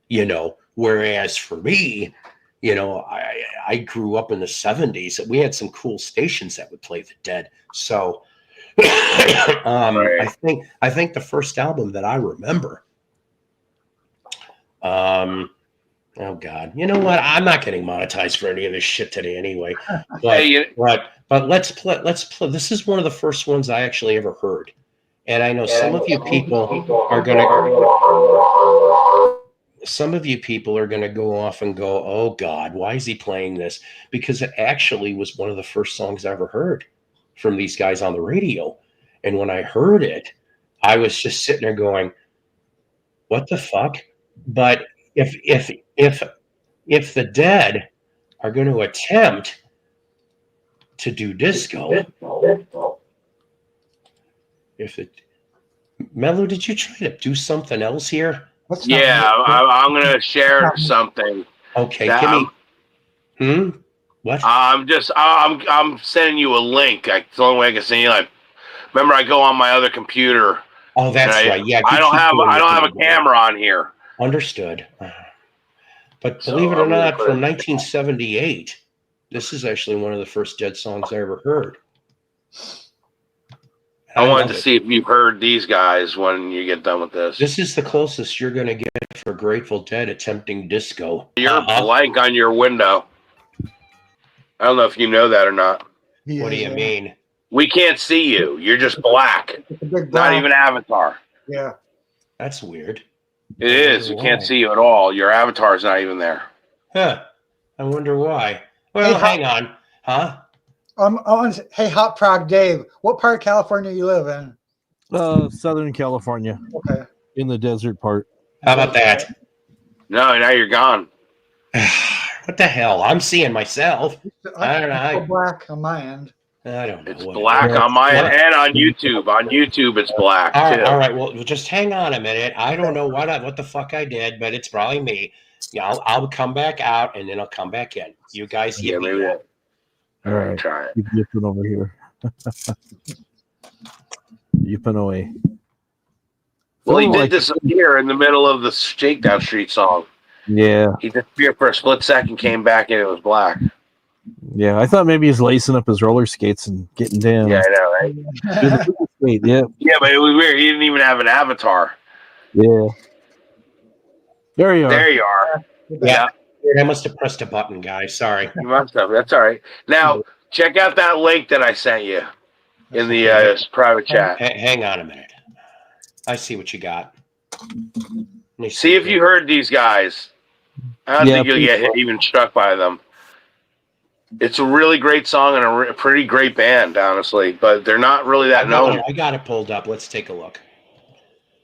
You know, whereas for me, you know, I grew up in the '70s. We had some cool stations that would play the Dead. So. I think the first album that I remember. Oh God, you know what? I'm not getting monetized for any of this shit today anyway. But let's play. This is one of the first ones I actually ever heard, and I know some of you people are gonna go off and go, "Oh God, why is he playing this?" Because it actually was one of the first songs I ever heard from these guys on the radio. And when I heard it, I was just sitting there going, what the fuck? But if the Dead are going to attempt to do disco, Mello, did you try to do something else here? Yeah, I'm going to share something. Okay, give me. What? I'm sending you a link. It's the only way I can send you. Like, remember, I go on my other computer. Oh, that's right. Yeah, I don't have a camera on here. Understood. But believe it or not, from 1978, this is actually one of the first Dead songs I ever heard. I wanted to see if you've heard these guys when you get done with this. This is the closest you're going to get for Grateful Dead attempting disco. You're blank on your window. I don't know if you know that or not. What do you mean? We can't see you. You're just black. Not even avatar. Yeah. That's weird. It is. You can't see you at all. Your avatar's not even there. Huh. I wonder why. Well, hang on. Huh? Hey, Hot Prog Dave, what part of California you live in? Southern California. Okay. In the desert part. How about that? No, now you're gone. What the hell? I'm seeing myself. I don't know. Black on my end. I don't know. It's black on my end and on YouTube. On YouTube, it's black too. All right. Well, just hang on a minute. I don't know what the fuck I did, but it's probably me. Yeah, I'll come back out and then I'll come back in. You guys, maybe that. All right. Try it. Keep yipping over here. Yipping away. Well, he did disappear in the middle of the Shakedown Street song. Yeah. He disappeared for a split second, came back, and it was black. Yeah, I thought maybe he's lacing up his roller skates and getting down. Yeah, I know, right? Yeah. Yeah, but it was weird. He didn't even have an avatar. Yeah. There you are. There you are. Yeah. I must have pressed a button, guys. Sorry. You must have. That's all right. Now, check out that link that I sent you in the private chat. Hang on a minute. I see what you got. See if you heard these guys. I don't think you'll get even struck by them. It's a really great song and a pretty great band, honestly, but they're not really that known. I got it pulled up. Let's take a look.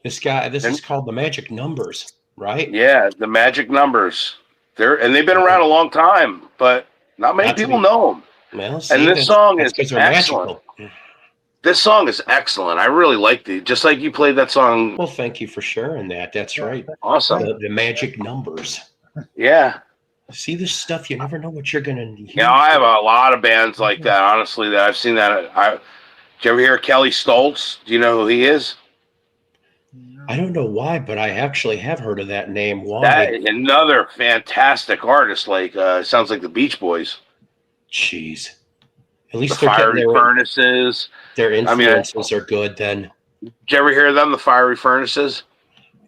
This is called The Magic Numbers, right? Yeah, The Magic Numbers. They've been around a long time, but not many people know them. Well, see, and this song is excellent. Magical. This song is excellent. I really like just like you played that song. Well, thank you for sharing that. That's right. Awesome. The Magic Numbers. Yeah. See this stuff, you never know what you're gonna hear. Yeah, I have a lot of bands like that, honestly, that I've seen that. Did you ever hear Kelly Stoltz? Do you know who he is? I don't know why, but I actually have heard of that name. Why? That is another fantastic artist, sounds like the Beach Boys. Jeez. At least the Fiery Furnaces. Their influences are good then. Did you ever hear them, the Fiery Furnaces?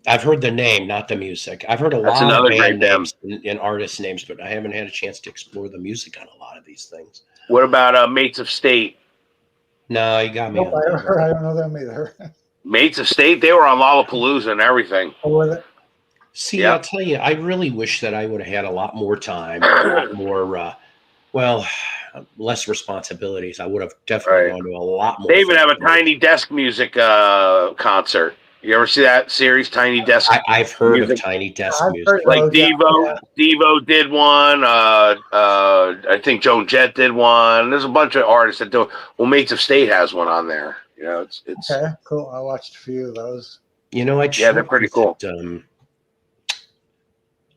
I've heard the name, not the music. I've heard a lot of band names and artist names, but I haven't had a chance to explore the music on a lot of these things. What about Mates of State? No, you got me. Nope, I don't know them either. Mates of State, they were on Lollapalooza and everything. Oh, were they? See, I'll tell you, I really wish that I would have had a lot more time, a lot more, less responsibilities. I would have definitely gone to a lot more. They even have a Tiny Desk music concert. You ever see that series, Tiny Desk? I've heard of Tiny Desk music. Like Devo did one. I think Joan Jett did one. There's a bunch of artists that do it. Well, Mates of State has one on there. You know, it's okay, cool. I watched a few of those. You know, they're pretty cool.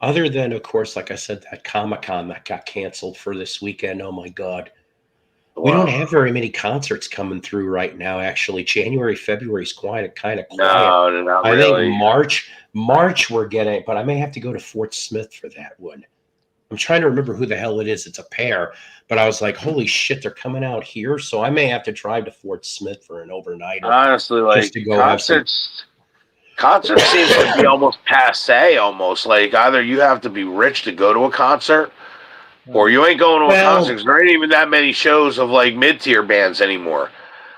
Other than, of course, like I said, that Comic-Con that got canceled for this weekend. Oh my God. We don't have very many concerts coming through right now. Actually, January, February is kind of quiet. No, not really. I think March we're getting, but I may have to go to Fort Smith for that one. I'm trying to remember who the hell it is. It's a pair, but I was like, holy shit, they're coming out here. So I may have to drive to Fort Smith for an overnight. Honestly, like to go concerts seems to be almost passe. Almost like either you have to be rich to go to a concert. Or you ain't going to a concert. There ain't even that many shows of like mid-tier bands anymore.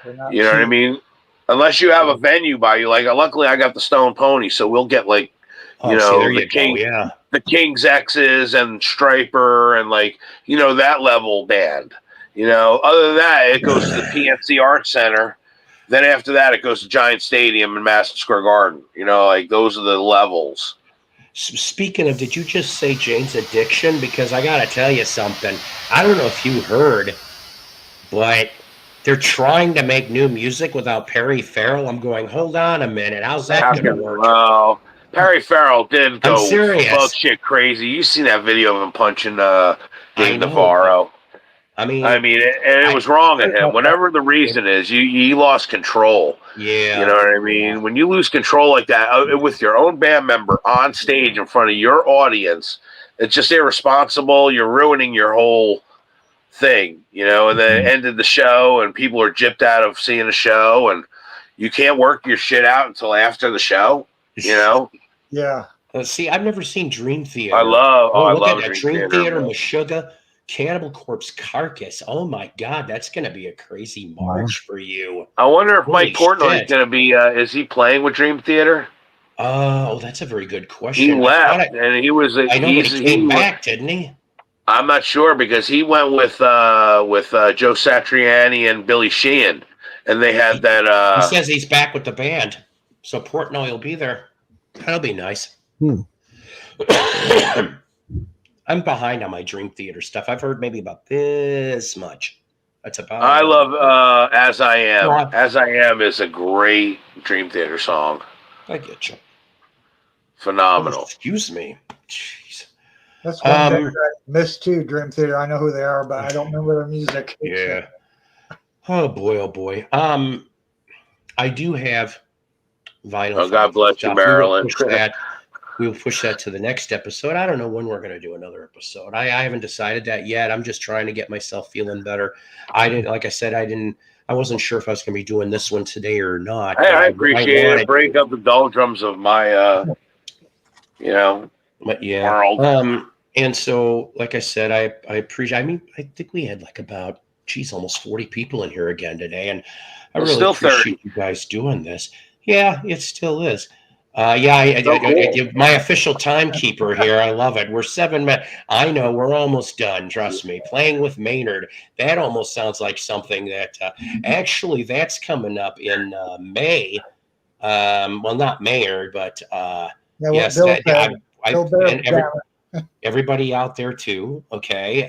You know what I mean? Unless you have a venue by you. Like, luckily, I got the Stone Pony, so we'll get like, the King's X's and Striper and like, that level band. Other than that, it goes to the PNC Arts Center. Then after that, it goes to Giant Stadium and Madison Square Garden. Like those are the levels. Speaking of, did you just say Jane's Addiction? Because I got to tell you something. I don't know if you heard, but they're trying to make new music without Perry Farrell. I'm going, hold on a minute. How's that going to work? Well, Perry Farrell did go bug shit crazy. You seen that video of him punching Dave Navarro. I mean, it was wrong of him. Whatever the reason is, he lost control. Yeah. You know what I mean? Yeah. When you lose control like that with your own band member on stage in front of your audience, it's just irresponsible. You're ruining your whole thing, and then it ended the show and people are gypped out of seeing a show and you can't work your shit out until after the show, Yeah. See, I've never seen Dream Theater. I love Dream Theater, Meshuggah. Cannibal Corpse Carcass. Oh my God, that's going to be a crazy March for you. I wonder if Mike Portnoy is going to be. Is he playing with Dream Theater? Oh, that's a very good question. He left, and he was. I know he came back, didn't he? I'm not sure because he went with Joe Satriani and Billy Sheehan, and they had that. He says he's back with the band, so Portnoy will be there. That'll be nice. I'm behind on my Dream Theater stuff. I've heard maybe about this much. That's about. I love As I Am. As I Am is a great Dream Theater song. I get you. Phenomenal. Oh, excuse me. Jeez. That's one thing I missed too, Dream Theater. I know who they are, but I don't remember their music. Yeah. Oh boy. I do have vinyl. Oh, God bless you, Marilyn. We'll push that to the next episode. I don't know when we're going to do another episode. I haven't decided that yet. I'm just trying to get myself feeling better. I wasn't sure if I was going to be doing this one today or not. Hey, I appreciate it. Break up the doldrums of my, world. And so, like I said, I appreciate. I think we had like about, almost 40 people in here again today, and I really appreciate you guys doing this. Yeah, it still is. My official timekeeper here. I love it. We're 7 minutes. I know we're almost done. Trust me. Playing with Maynard. That almost sounds like something that actually that's coming up in May. Well, not Maynard, but yes, Bill that said. and everybody out there too. Okay,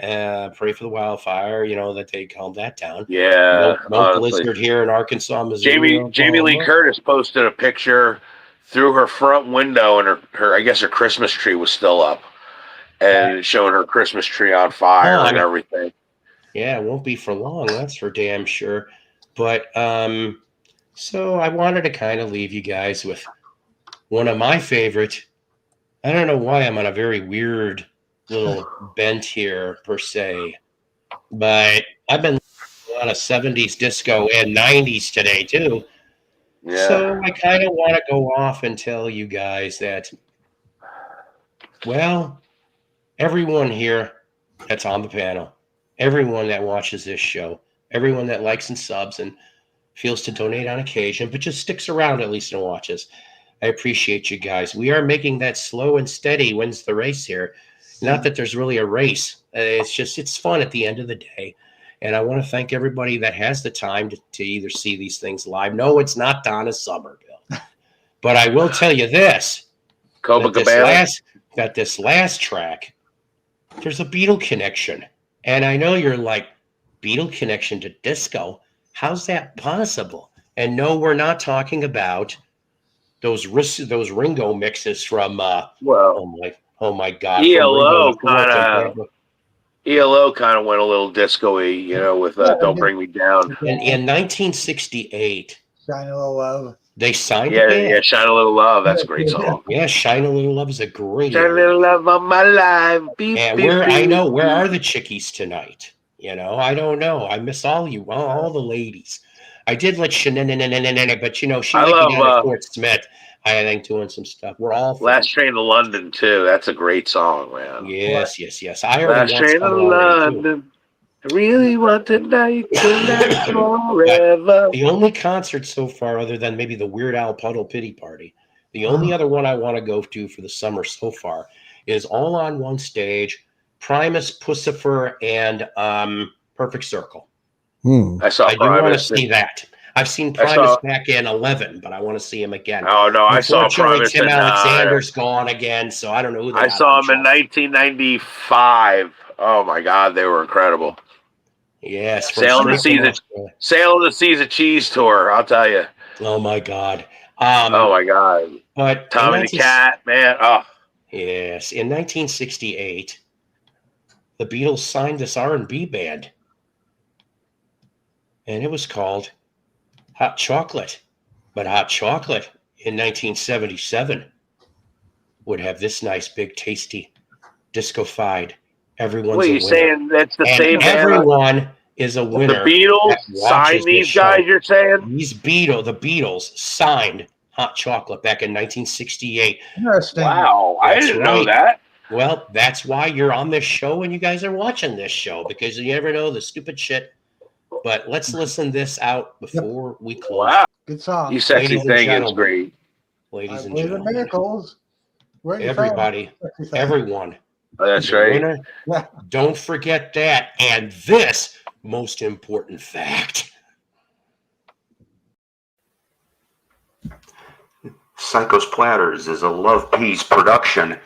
pray for the wildfire. You know that they calmed that down. Yeah, No blizzard here in Arkansas, Missouri. Jamie Lee Curtis posted a picture through her front window, and her I guess her Christmas tree was still up, and showing her Christmas tree on fire and everything. Yeah, it won't be for long. That's for damn sure. But so I wanted to kind of leave you guys with one of my favorite. I don't know why I'm on a very weird little bent here per se, but I've been a lot of 70s disco and 90s today too. Yeah. So I kind of want to go off and tell you guys that, well, everyone here that's on the panel, everyone that watches this show, everyone that likes and subs and feels to donate on occasion, but just sticks around at least and watches. I appreciate you guys. We are making that slow and steady wins the race here. Not that there's really a race. It's fun at the end of the day. And I want to thank everybody that has the time to either see these things live. No, it's not Donna Somerville. But I will tell you this. That this last track, there's a Beatle connection. And I know you're like, Beatle connection to disco? How's that possible? And no, we're not talking about those Ringo mixes from oh my God, ELO kind of went a little disco-y, you know, with Don't Bring Me Down. In 1968, Shine a Little Love. They signed Yeah, Shine a Little Love. That's a great song. Yeah, Shine a Little Love is a great Shine a Little Love on my life. Where are the chickies tonight? You know, I don't know. I miss all the ladies. I did let Shanana, but you know, she might be down at Fort Smith. I think doing some stuff. We're all Last Train to London too. That's a great song, man. Yes. I already Last Train to London. I really want tonight to last forever. The only concert so far, other than maybe the Weird Al Puddle Pity Party, the only other one I want to go to for the summer so far is All on One Stage, Primus, Pussifer, and Perfect Circle. I do want to see that. I've seen Primus back in 11, but I want to see him again. Oh no, I saw Primus. Tim Alexander's gone again, so I don't know who. I saw him in 1995. Oh my God, they were incredible. Yes, Sail the Seas of Cheese tour. I'll tell you. Oh my God. Oh my God. But Tommy the Cat, man. Oh. Yes, in 1968, the Beatles signed this R&B band, and it was called Hot Chocolate. But Hot Chocolate in 1977 would have this nice, big, tasty, disco-fied. Everyone's what are you saying? That's the same band? Everyone is a winner. The Beatles signed these guys, you're saying? The Beatles signed Hot Chocolate back in 1968. Interesting. Wow, I didn't know that. Well, that's why you're on this show and you guys are watching this show, because you never know the stupid shit. But let's listen this out before we close. Wow. Good song. You Sexy Thing is great. Ladies and gentlemen. Miracles. Everybody, everyone. Oh, that's right. Yeah. Don't forget that. And this most important fact. Psycho's Platters is a Love Peace production.